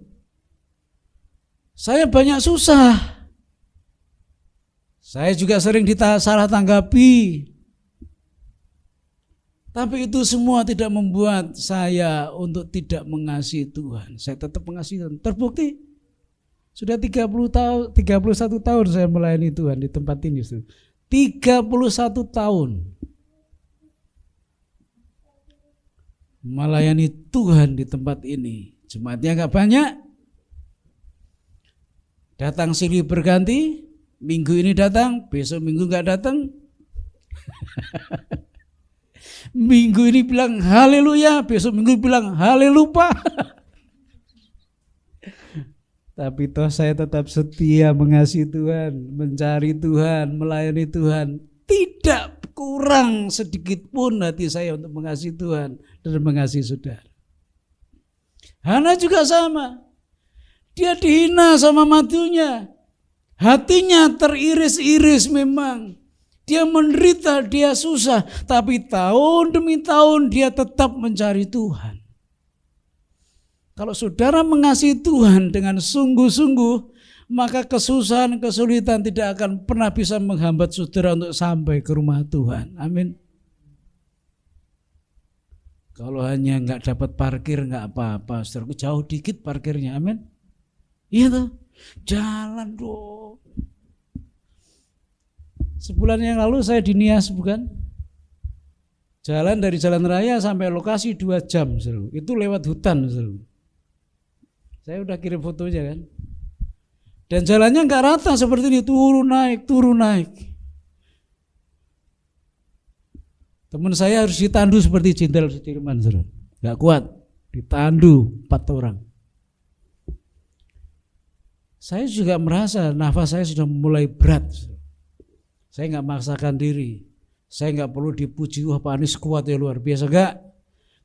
Saya banyak susah. Saya juga sering salah tanggapi. Tapi itu semua tidak membuat saya untuk tidak mengasihi Tuhan. Saya tetap mengasihi Tuhan. Terbukti sudah 31 tahun saya melayani Tuhan di tempat ini. 31 tahun melayani Tuhan di tempat ini. Jemaatnya gak banyak. Datang silih berganti. Minggu ini datang, besok minggu gak datang. Minggu ini bilang haleluya, besok minggu bilang halelupa. Tapi toh saya tetap setia mengasihi Tuhan, mencari Tuhan, melayani Tuhan. Tidak kurang sedikit pun hati saya untuk mengasihi Tuhan dan mengasihi saudara. Hana juga sama. Dia dihina sama madunya. Hatinya teriris-iris memang. Dia menderita, dia susah. Tapi tahun demi tahun dia tetap mencari Tuhan. Kalau saudara mengasihi Tuhan dengan sungguh-sungguh, maka kesusahan, kesulitan tidak akan pernah bisa menghambat saudara untuk sampai ke rumah Tuhan. Amin. Kalau hanya nggak dapat parkir nggak apa-apa, saudaraku jauh dikit parkirnya. Amin. Iya tuh. Jalan dong. Sebulan yang lalu saya di Nias, bukan? Jalan dari jalan raya sampai lokasi 2 jam, seru. Itu lewat hutan, seru. Saya udah kirim fotonya kan. Dan jalannya nggak rata seperti ini, turun naik. Teman saya harus ditandu seperti Jenderal Sudirman, seru. Nggak kuat, ditandu 4 orang. Saya juga merasa nafas saya sudah mulai berat. Saya nggak memaksakan diri. Saya nggak perlu dipuji, wah Pak Anies kuat ya luar biasa. Enggak.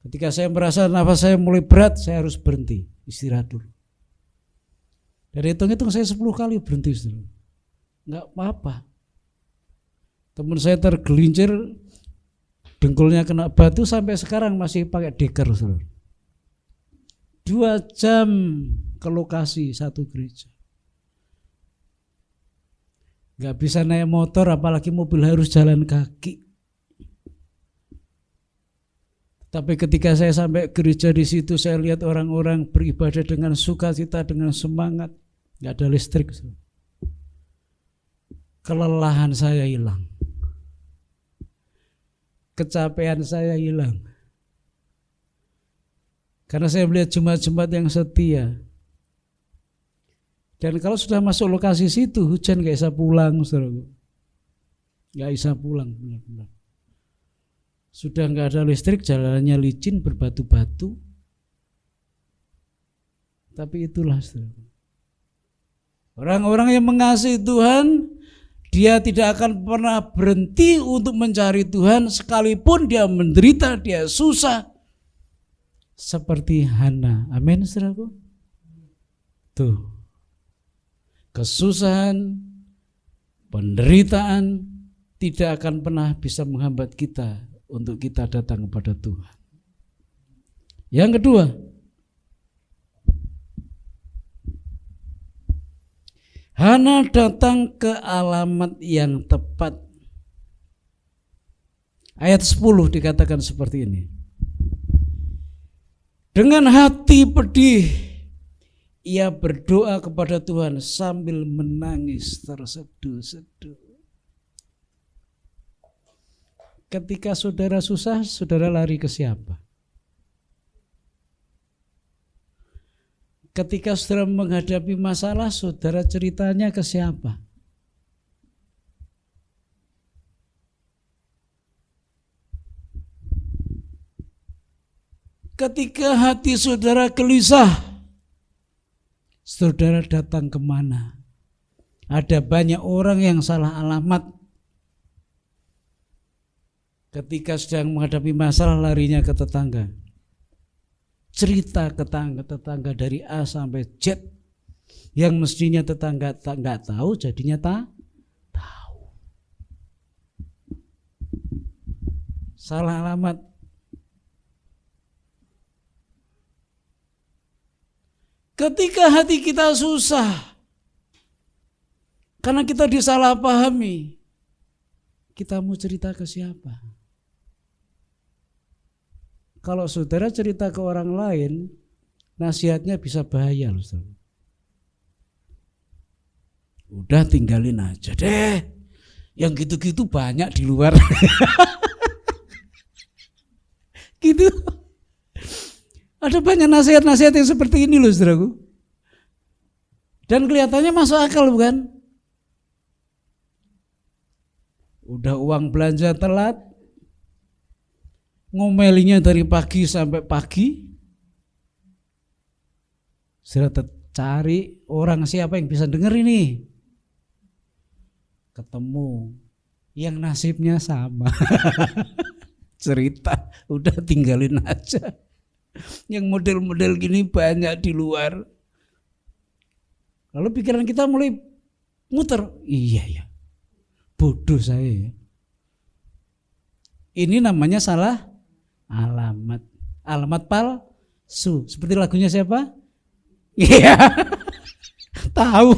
Ketika saya merasa nafas saya mulai berat, saya harus berhenti, istirahat dulu. Dari hitung-hitung saya 10 kali berhenti dulu. Enggak apa-apa. Teman saya tergelincir, dengkulnya kena batu sampai sekarang masih pakai deker. 2 jam ke lokasi satu gereja. Gak bisa naik motor, apalagi mobil, harus jalan kaki. Tapi ketika saya sampai gereja di situ, saya lihat orang-orang beribadah dengan sukacita, dengan semangat. Gak ada listrik. Kelelahan saya hilang. kecapean saya hilang. Karena saya melihat jemaat-jemaat yang setia. Dan kalau sudah masuk lokasi situ, hujan gak bisa pulang, saudaraku. Gak bisa pulang, benar-benar. Sudah gak ada listrik, jalannya licin, berbatu-batu. Tapi itulah, saudaraku. Orang-orang yang mengasihi Tuhan, dia tidak akan pernah berhenti untuk mencari Tuhan, sekalipun dia menderita, dia susah. Seperti Hana. Amin, saudaraku. Tuh. Kesusahan, penderitaan tidak akan pernah bisa menghambat kita untuk kita datang kepada Tuhan. Yang kedua, Hana datang ke alamat yang tepat. Ayat 10 dikatakan seperti ini. Dengan hati pedih, ia berdoa kepada Tuhan sambil menangis terseduh-seduh. Ketika saudara susah, saudara lari ke siapa? Ketika saudara menghadapi masalah, saudara ceritanya ke siapa? Ketika hati saudara gelisah, saudara datang kemana? Ada banyak orang yang salah alamat. Ketika sedang menghadapi masalah, larinya ke tetangga. Cerita ke tetangga dari A sampai Z. Yang mestinya tetangga nggak tahu, jadinya tahu. Salah alamat. Ketika hati kita susah, karena kita disalahpahami, kita mau cerita ke siapa? Kalau saudara cerita ke orang lain, nasihatnya bisa bahaya loh. Udah tinggalin aja deh. Yang gitu-gitu banyak di luar. Gitu. Ada banyak nasihat-nasihat yang seperti ini loh, saudaraku. Dan kelihatannya masuk akal, bukan? Udah uang belanja telat, ngomelinya dari pagi sampai pagi. Saudara cari orang siapa yang bisa denger ini. Ketemu yang nasibnya sama. Cerita, udah tinggalin aja. Yang model-model gini banyak di luar. Lalu pikiran kita mulai muter. Iya ya, bodoh saya. Ini namanya salah alamat. Alamat palsu. Seperti lagunya siapa? Iya. Tahu.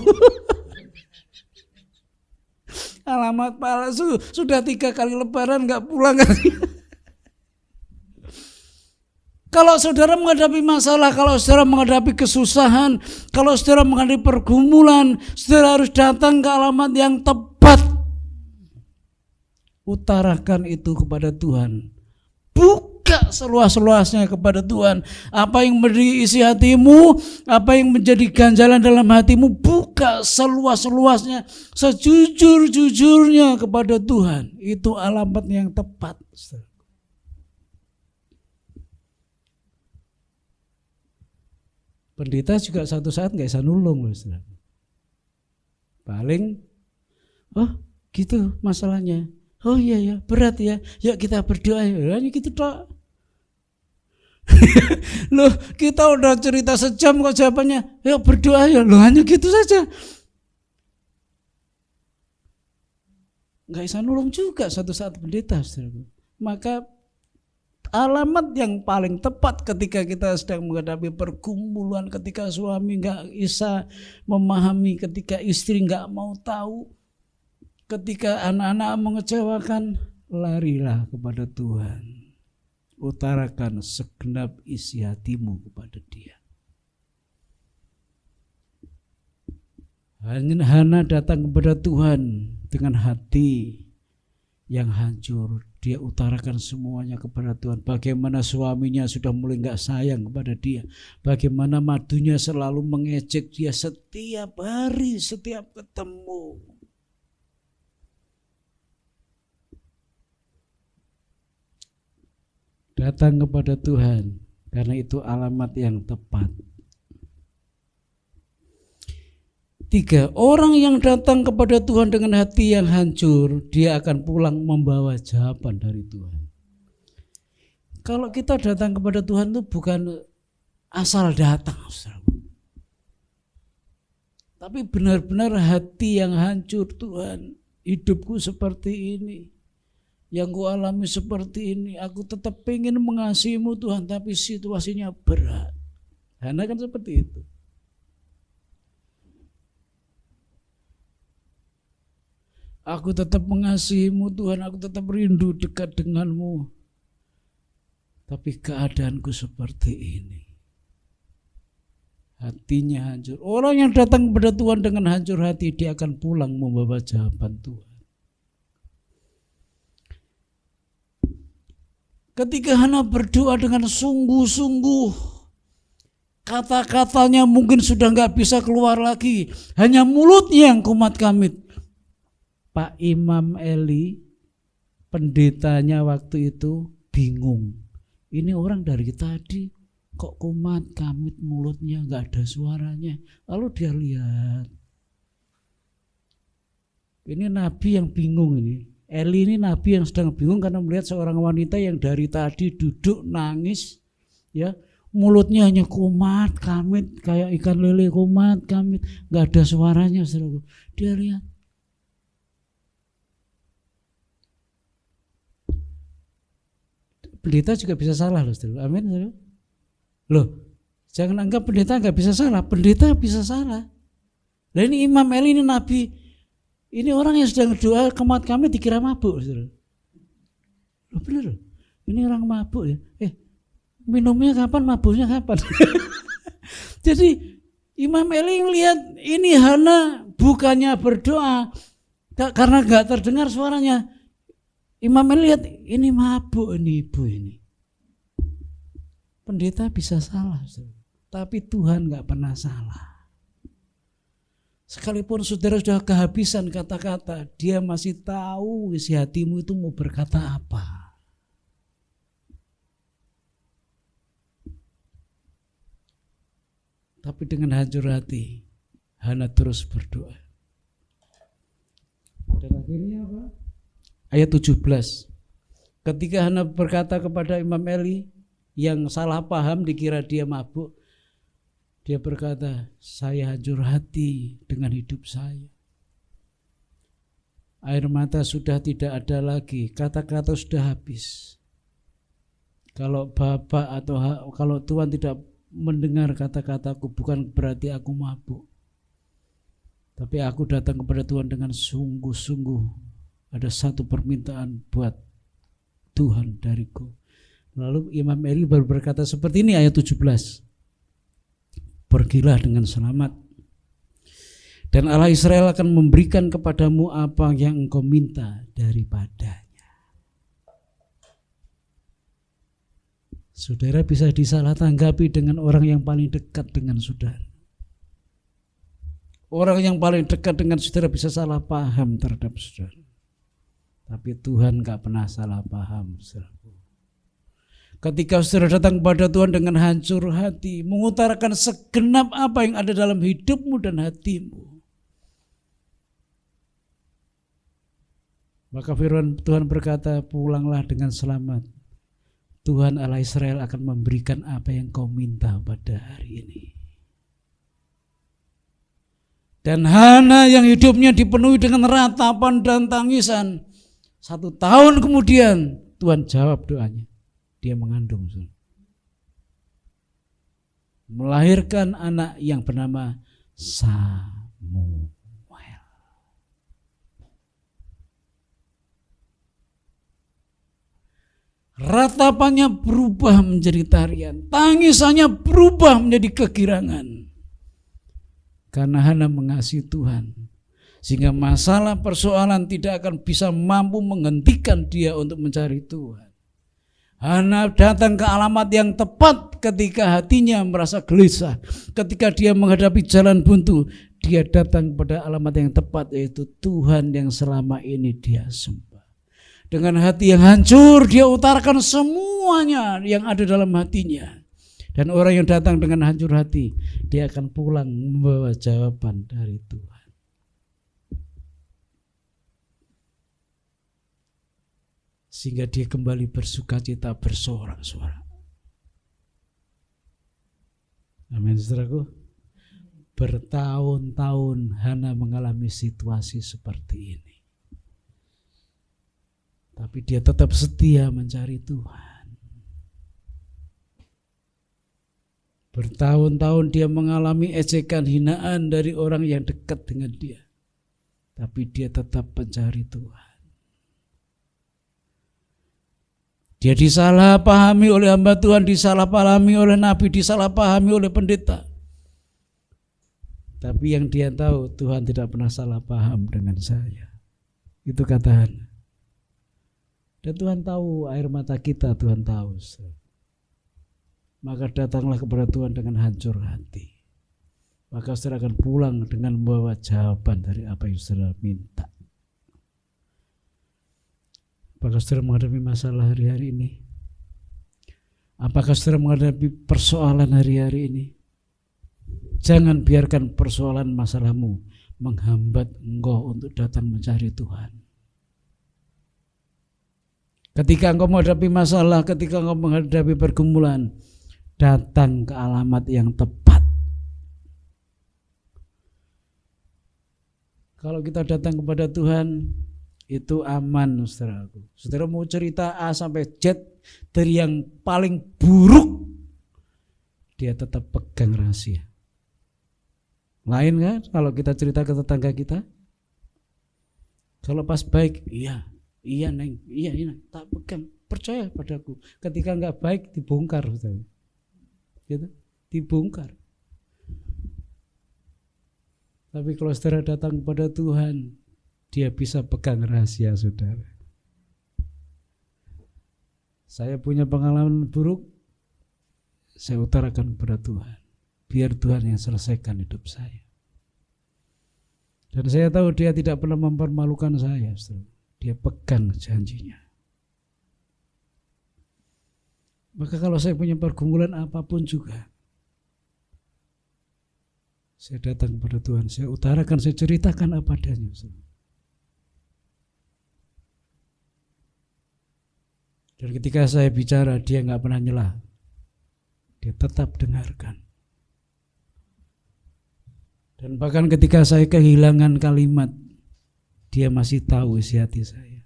Alamat palsu. Sudah 3 kali lebaran gak pulang. Kalau saudara menghadapi masalah, kalau saudara menghadapi kesusahan, kalau saudara menghadapi pergumulan, saudara harus datang ke alamat yang tepat. Utarakan itu kepada Tuhan. Buka seluas-luasnya kepada Tuhan. Apa yang menjadi isi hatimu, apa yang menjadi ganjalan dalam hatimu, buka seluas-luasnya, sejujur-jujurnya kepada Tuhan. Itu alamat yang tepat. Pendeta juga satu saat gak bisa nulung loh, saudara. Paling, oh gitu masalahnya. Oh iya ya, berat ya. Yuk kita berdoa ya. Hanya gitu toh. Loh, kita udah cerita sejam kok jawabannya. Yuk berdoa ya. Loh, hanya gitu saja. Gak bisa nulung juga satu saat pendeta, saudara. Maka alamat yang paling tepat ketika kita sedang menghadapi pergumulan, ketika suami gak bisa memahami, ketika istri gak mau tahu, ketika anak-anak mengecewakan, larilah kepada Tuhan. Utarakan segenap isi hatimu kepada Dia. Hana datang kepada Tuhan dengan hati yang hancur. dia utarakan semuanya kepada Tuhan. Bagaimana suaminya sudah mulai gak sayang kepada dia. Bagaimana madunya selalu mengejek dia setiap hari, setiap ketemu. Datang kepada Tuhan, karena itu alamat yang tepat. 3. Orang yang datang kepada Tuhan dengan hati yang hancur, dia akan pulang membawa jawaban dari Tuhan. Kalau kita datang kepada Tuhan itu bukan asal datang, tapi benar-benar hati yang hancur. Tuhan, hidupku seperti ini, yang ku alami seperti ini, aku tetap pengen mengasihimu Tuhan, tapi situasinya berat. Karena kan seperti itu. Aku tetap mengasihimu Tuhan, aku tetap rindu dekat denganmu, tapi keadaanku seperti ini. Hatinya hancur. Orang yang datang kepada Tuhan dengan hancur hati, dia akan pulang membawa jawaban Tuhan. Ketika Hana berdoa dengan sungguh-sungguh, kata-katanya mungkin sudah gak bisa keluar lagi, hanya mulutnya yang kumat kamit. Pak Imam Eli, pendetanya waktu itu bingung. Ini orang dari tadi kok kumat kamit mulutnya, gak ada suaranya. Lalu dia lihat, ini nabi yang bingung ini. Eli ini nabi yang sedang bingung karena melihat seorang wanita yang dari tadi duduk nangis, ya, mulutnya hanya kumat kamit kayak ikan lele, kumat kamit, nggak ada suaranya. Dia lihat, pendeta juga bisa salah loh, amin. Loh, jangan anggap pendeta nggak bisa salah, pendeta bisa salah. Nah ini Imam Eli ini nabi. Ini orang yang sedang doa kemat kami dikira mabuk. Loh, bener, ini orang mabuk ya. Minumnya kapan, mabuknya kapan? Jadi Imam Eli melihat ini Hana bukannya berdoa karena gak terdengar suaranya. Imam Eli lihat ini mabuk ini ibu ini. Pendeta bisa salah, tapi Tuhan gak pernah salah. Sekalipun saudara sudah kehabisan kata-kata, dia masih tahu isi hatimu itu mau berkata apa. Tapi dengan hancur hati, Hana terus berdoa. Dan akhirnya apa? Ayat 17. Ketika Hana berkata kepada Imam Eli, yang salah paham dikira dia mabuk, dia berkata, saya hancur hati dengan hidup saya. Air mata sudah tidak ada lagi, kata-kata sudah habis. Kalau Bapak atau kalau Tuhan tidak mendengar kata-kataku, bukan berarti aku mabuk. Tapi aku datang kepada Tuhan dengan sungguh-sungguh. Ada satu permintaan buat Tuhan dariku. Lalu Imam Eli baru berkata seperti ini, ayat 17. Pergilah dengan selamat, dan Allah Israel akan memberikan kepadamu apa yang engkau minta daripadanya. Saudara bisa disalah tanggapi dengan orang yang paling dekat dengan saudara. Orang yang paling dekat dengan saudara bisa salah paham terhadap saudara. Tapi Tuhan gak pernah salah paham, saudara. Ketika saudara datang kepada Tuhan dengan hancur hati, mengutarakan segenap apa yang ada dalam hidupmu dan hatimu, maka firman Tuhan berkata, pulanglah dengan selamat. Tuhan Allah Israel akan memberikan apa yang kau minta pada hari ini. Dan Hana yang hidupnya dipenuhi dengan ratapan dan tangisan, 1 tahun kemudian Tuhan jawab doanya. Dia mengandung, melahirkan anak yang bernama Samuel. Ratapannya berubah menjadi tarian, tangisannya berubah menjadi kegirangan. Karena Hana mengasihi Tuhan, Sehingga masalah persoalan tidak akan bisa mampu menghentikan dia untuk mencari Tuhan. Hana datang ke alamat yang tepat ketika hatinya merasa gelisah. Ketika dia menghadapi jalan buntu, dia datang pada alamat yang tepat, yaitu Tuhan yang selama ini dia sembah. Dengan hati yang hancur, dia utarakan semuanya yang ada dalam hatinya. Dan orang yang datang dengan hancur hati, dia akan pulang membawa jawaban dari Tuhan. Sehingga dia kembali bersukacita, bersorak-sorak. Amin, saudaraku. Bertahun-tahun Hana mengalami situasi seperti ini. Tapi dia tetap setia mencari Tuhan. Bertahun-tahun dia mengalami ejekan, hinaan dari orang yang dekat dengan dia. Tapi dia tetap mencari Tuhan. Dia disalahpahami oleh hamba Tuhan, disalahpahami oleh nabi, disalahpahami oleh pendeta. Tapi yang dia tahu, Tuhan tidak pernah salah paham dengan saya. Itu kata Hana. Dan Tuhan tahu air mata kita, Tuhan tahu. Maka datanglah kepada Tuhan dengan hancur hati. Maka saudara akan pulang dengan membawa jawaban dari apa yang saudara minta. Apakah saudara menghadapi masalah hari-hari ini? Apakah saudara menghadapi persoalan hari-hari ini? Jangan biarkan persoalan masalahmu menghambat engkau untuk datang mencari Tuhan. Ketika engkau menghadapi masalah, ketika engkau menghadapi pergumulan, datang ke alamat yang tepat. Kalau kita datang kepada Tuhan, itu aman, saudaraku. Saudara mau cerita A sampai Z dari yang paling buruk, dia tetap pegang rahasia. Lain kan kalau kita cerita ke tetangga kita? Kalau pas baik, iya Neng, iya tak pegang, percaya padaku. Ketika enggak baik dibongkar, saudara. Gitu, dibongkar. Tapi kalau saudara datang kepada Tuhan, dia bisa pegang rahasia saudara. Saya punya pengalaman buruk, saya utarakan kepada Tuhan. Biar Tuhan yang selesaikan hidup saya. Dan saya tahu dia tidak pernah mempermalukan saya. Dia pegang janjinya. Maka kalau saya punya pergumulan apapun juga, saya datang kepada Tuhan. Saya utarakan, saya ceritakan apa adanya. Dan ketika saya bicara, dia nggak pernah nyela. Dia tetap dengarkan. Dan bahkan ketika saya kehilangan kalimat, dia masih tahu isi hati saya.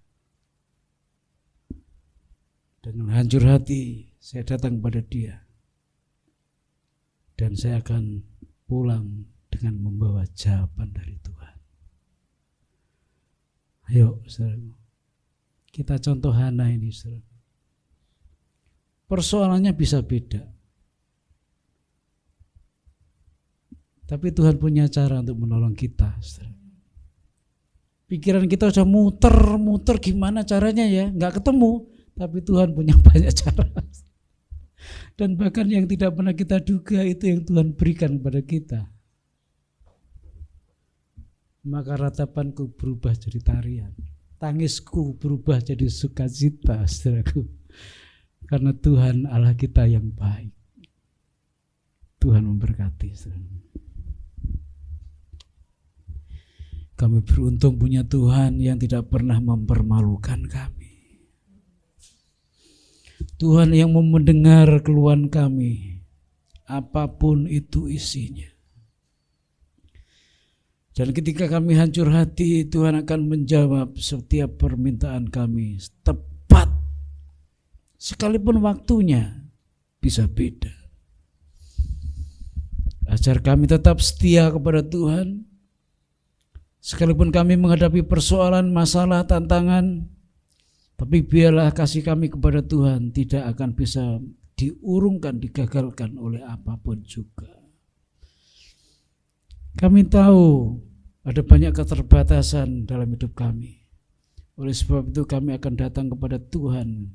Dengan hancur hati, saya datang kepada dia. Dan saya akan pulang dengan membawa jawaban dari Tuhan. Ayo, saudara. Kita contoh Hana ini, saudara. Persoalannya bisa beda. Tapi Tuhan punya cara untuk menolong kita. Pikiran kita sudah muter-muter gimana caranya ya, nggak ketemu. Tapi Tuhan punya banyak cara. Dan bahkan yang tidak pernah kita duga itu yang Tuhan berikan kepada kita. Maka ratapanku berubah jadi tarian. Tangisku berubah jadi sukacita, saudaraku. Karena Tuhan Allah kita yang baik. Tuhan memberkati, saudara. Kami beruntung punya Tuhan yang tidak pernah mempermalukan kami. Tuhan yang mau mendengar keluhan kami, apapun itu isinya. Dan ketika kami hancur hati, Tuhan akan menjawab setiap permintaan kami tepat. Sekalipun waktunya bisa beda. Ajar kami tetap setia kepada Tuhan. Sekalipun kami menghadapi persoalan, masalah, tantangan, tapi biarlah kasih kami kepada Tuhan tidak akan bisa diurungkan, digagalkan oleh apapun juga. Kami tahu Ada banyak keterbatasan dalam hidup kami. Oleh sebab itu kami akan datang kepada Tuhan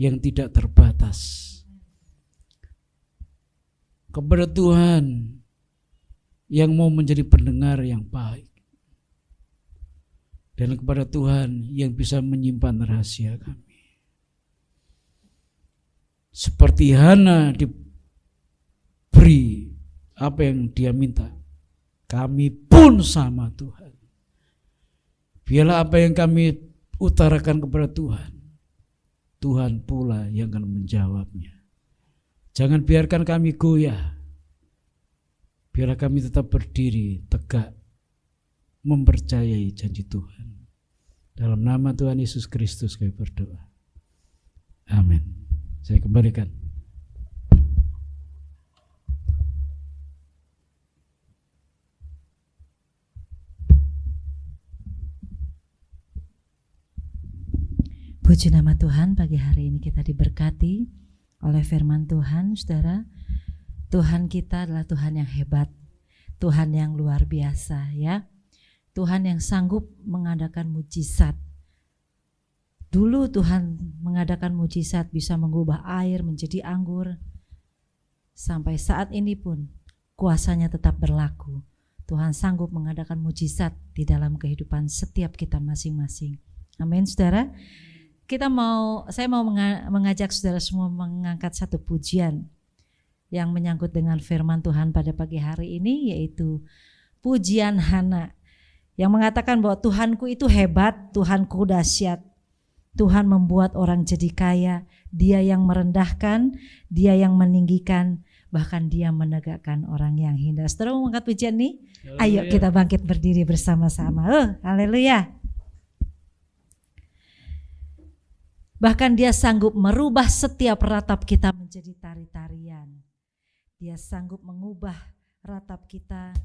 yang tidak terbatas. Kepada Tuhan yang mau menjadi pendengar yang baik. Dan kepada Tuhan yang bisa menyimpan rahasia kami. Seperti Hana diberi apa yang dia minta, kami pun sama Tuhan. Biarlah apa yang kami utarakan kepada Tuhan, Tuhan pula yang akan menjawabnya. Jangan biarkan kami goyah. Biarlah kami tetap berdiri tegak, mempercayai janji Tuhan. Dalam nama Tuhan Yesus Kristus kami berdoa. Amin. Saya kembalikan. Puji nama Tuhan, pagi hari ini kita diberkati oleh firman Tuhan, saudara. Tuhan kita adalah Tuhan yang hebat, Tuhan yang luar biasa ya. Tuhan yang sanggup mengadakan mujizat. Dulu Tuhan mengadakan mujizat bisa mengubah air menjadi anggur. Sampai saat ini pun kuasanya tetap berlaku. Tuhan sanggup mengadakan mujizat di dalam kehidupan setiap kita masing-masing. Amin, saudara. Saya mau mengajak saudara semua mengangkat satu pujian yang menyangkut dengan firman Tuhan pada pagi hari ini, yaitu pujian Hana yang mengatakan bahwa Tuhanku itu hebat, Tuhanku dahsyat. Tuhan membuat orang jadi kaya, Dia yang merendahkan, Dia yang meninggikan, bahkan Dia menegakkan orang yang hina. Saudara mau mengangkat pujian nih? Ayo kita bangkit berdiri bersama-sama. Haleluya. Bahkan Dia sanggup merubah setiap ratap kita menjadi tari-tarian. Dia sanggup mengubah ratap kita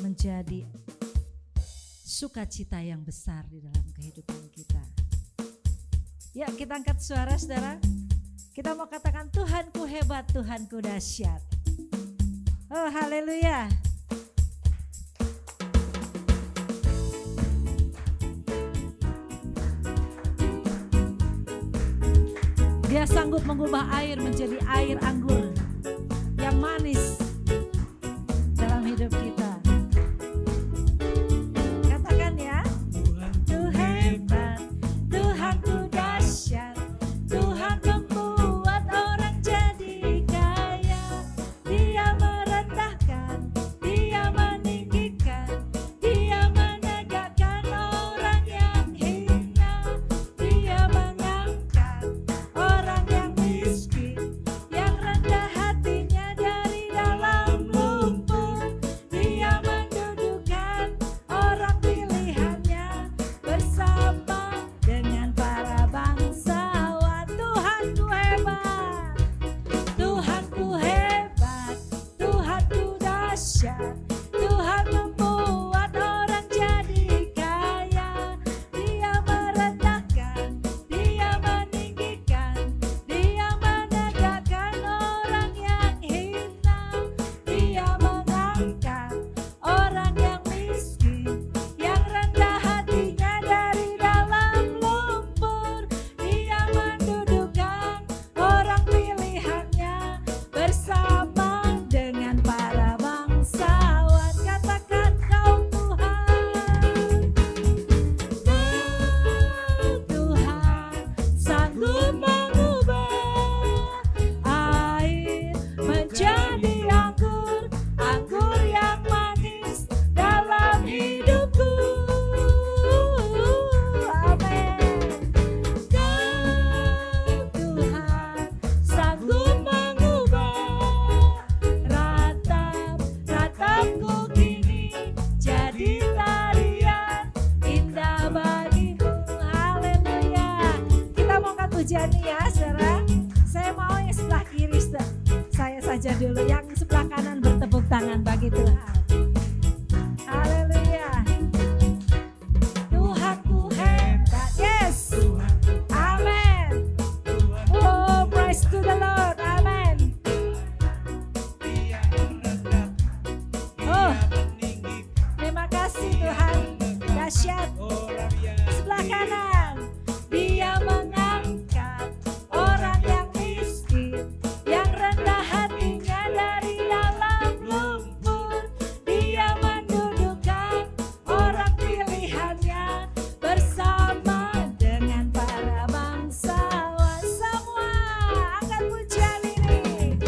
menjadi sukacita yang besar di dalam kehidupan kita. Ya, kita angkat suara, saudara. Kita mau katakan, Tuhanku hebat, Tuhanku dahsyat. Oh, haleluya. Dia sanggup mengubah air menjadi air anggur yang manis dalam hidup kita. Katakan ya, Tuhan hebat, Tuhanku dahsyat, Tuhan membuat orang jadi kaya. Dia merendahkan, Dia meninggikan, Dia menegakkan orang yang hina. Dia mengangkat orang yang miskin, yang rendah hatinya dari dalam lumpur. Dia mendudukan orang pilihannya bersama dengan para bangsawan. Tuhanku hebat, Tuhanku hebat, Tuhanku dahsyat, Tuhan membuat orang jadi kaya. Dia merendahkan, Dia meninggikan, Dia menegakkan orang yang hina. Dia mengangkat orang yang miskin, yang rendah hatinya dari dalam lumpur. Dia mendudukan orang pilihannya bersama dengan para bangsawan. Katakan kau Tuhan. Tuhan sanggup mengubah air menjadi anggur, anggur yang manis dalam hidupku. Amin. Tuhan sanggup mengubah ratap-ratapku kini jadi tarian indah bagimu. Haleluya. Kita mau angkat pujian nih ya, saudara. Saya mau yang sebelah kiri, saya saja dulu. Yang sebelah kanan bertepuk tangan bagi Tuhan. Haleluya. Tuhanku hebat. Yes. Amen. Oh, praise to the Lord. Amen. Oh, terima kasih Tuhan. dahsyat. Sebelah kanan, Dia mengangkat orang yang miskin, yang rendah hatinya dari dalam lumpur. Dia mendudukkan orang pilihannya bersama dengan para bangsawan. Semua angkat pujian ini.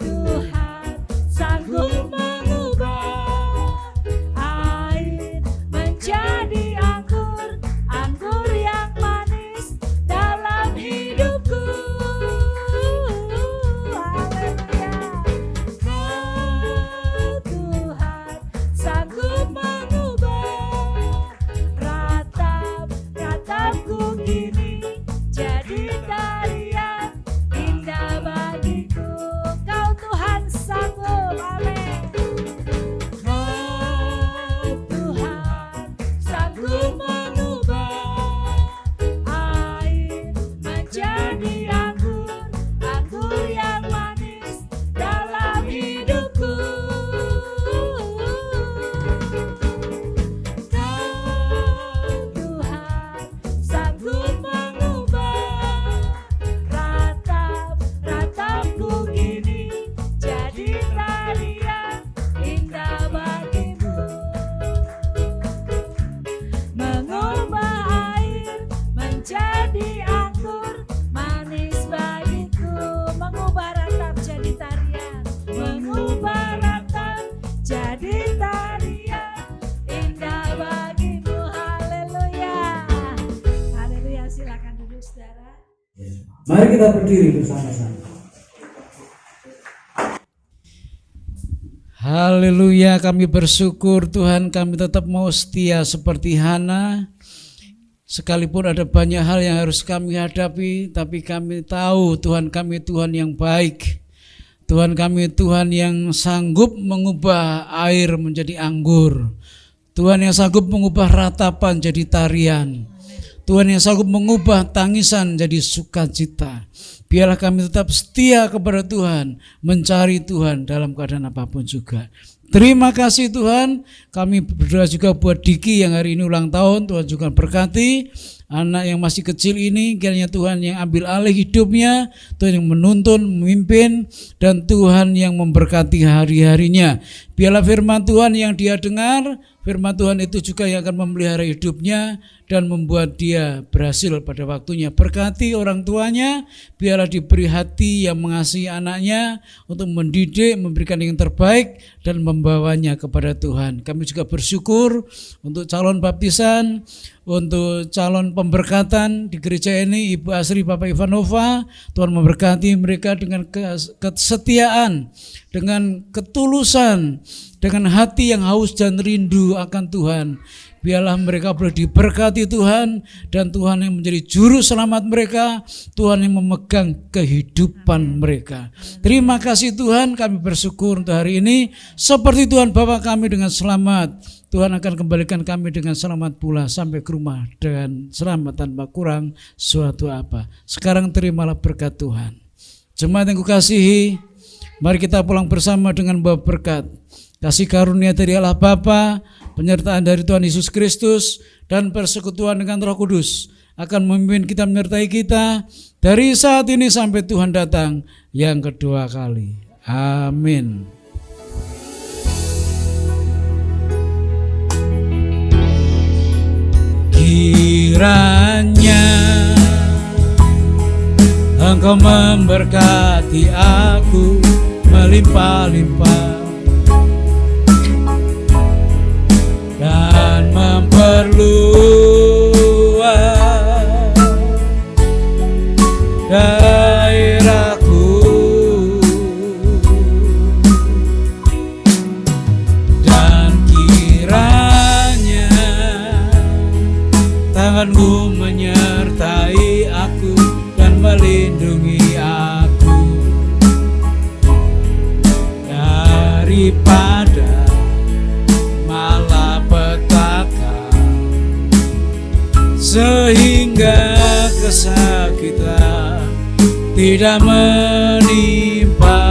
Tuhan sanggup mengubah air menjadi anggur, anggur yang manis dalam hidupku. Haleluya. Tuhan sanggup mengubah ratap-ratapku kini jadi tarian indah bagiku. Kau Tuhan sanggup, amin. Tuhan sanggup mengubah air menjadi anggur, anggur yang manis dalam hidupku. Tuhan sanggup mengubah ratap-ratapku kini jadi tarian indah bagimu. Mengubah air menjadi anggur manis bagiku. Mengubah ratap jadi tarian, mengubah ratap jadi tarian indah bagimu. Haleluya. Haleluya, silakan duduk saudara. Mari kita berdiri bersama-sama. Haleluya, kami bersyukur Tuhan, kami tetap mau setia seperti Hana. Sekalipun ada banyak hal yang harus kami hadapi, tapi kami tahu Tuhan kami Tuhan yang baik. Tuhan kami Tuhan yang sanggup mengubah air menjadi anggur. Tuhan yang sanggup mengubah ratapan jadi tarian. Tuhan yang sanggup mengubah tangisan jadi sukacita. Biarlah kami tetap setia kepada Tuhan, mencari Tuhan dalam keadaan apapun juga. Terima kasih Tuhan, kami berdoa juga buat Diki yang hari ini ulang tahun. Tuhan juga berkati anak yang masih kecil ini, kiranya Tuhan yang ambil alih hidupnya, Tuhan yang menuntun, memimpin, dan Tuhan yang memberkati hari-harinya. Biarlah firman Tuhan yang dia dengar, firman Tuhan itu juga yang akan memelihara hidupnya dan membuat dia berhasil pada waktunya. Berkati orang tuanya, biarlah diberi hati yang mengasihi anaknya untuk mendidik, memberikan yang terbaik dan membawanya kepada Tuhan. Kami juga bersyukur untuk calon baptisan, untuk calon pemberkatan di gereja ini, Ibu Asri, Bapak Ivanova. Tuhan memberkati mereka dengan kesetiaan, dengan ketulusan, dengan hati yang haus dan rindu akan Tuhan. Biarlah mereka boleh diberkati Tuhan, dan Tuhan yang menjadi juru selamat mereka, Tuhan yang memegang kehidupan mereka. Terima kasih Tuhan, kami bersyukur untuk hari ini. Seperti Tuhan bawa kami dengan selamat, Tuhan akan kembalikan kami dengan selamat pula sampai ke rumah dengan selamat tanpa kurang suatu apa. Sekarang terimalah berkat Tuhan. Jemaat yang kukasihi, mari kita pulang bersama dengan bawa berkat. Kasih karunia dari Allah Bapa, penyertaan dari Tuhan Yesus Kristus, dan persekutuan dengan Roh Kudus akan memimpin kita, menyertai kita dari saat ini sampai Tuhan datang yang kedua kali. Amin. Kiranya Engkau memberkati aku melimpah-limpah dan memperluas daerahku, dan kiranya tanganmu menyertai aku dan melindungi aku daripada malapetaka, sehingga kesakitan tidak menimpa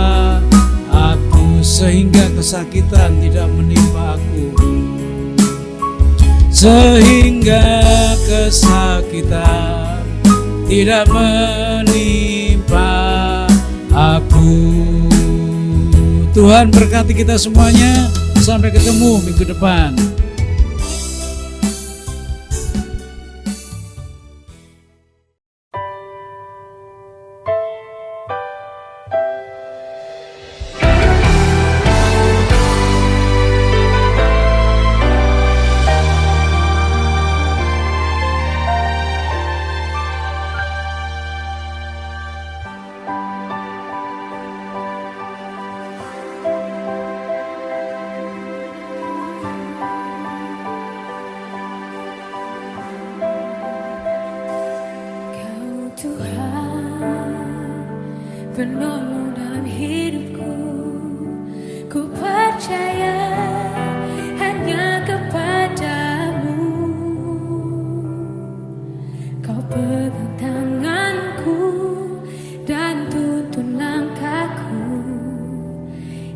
aku, sehingga kesakitan tidak menimpa aku. sehingga kesakitan tidak menimpa aku. Tuhan berkati kita semuanya. Sampai ketemu minggu depan. Penolong dalam hidupku, ku percaya hanya kepadamu. Kau pegang tanganku dan tuntun langkahku.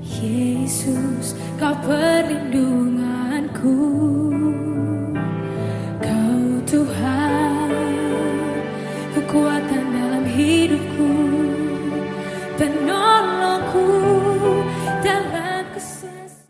Yesus, kau perlindunganku.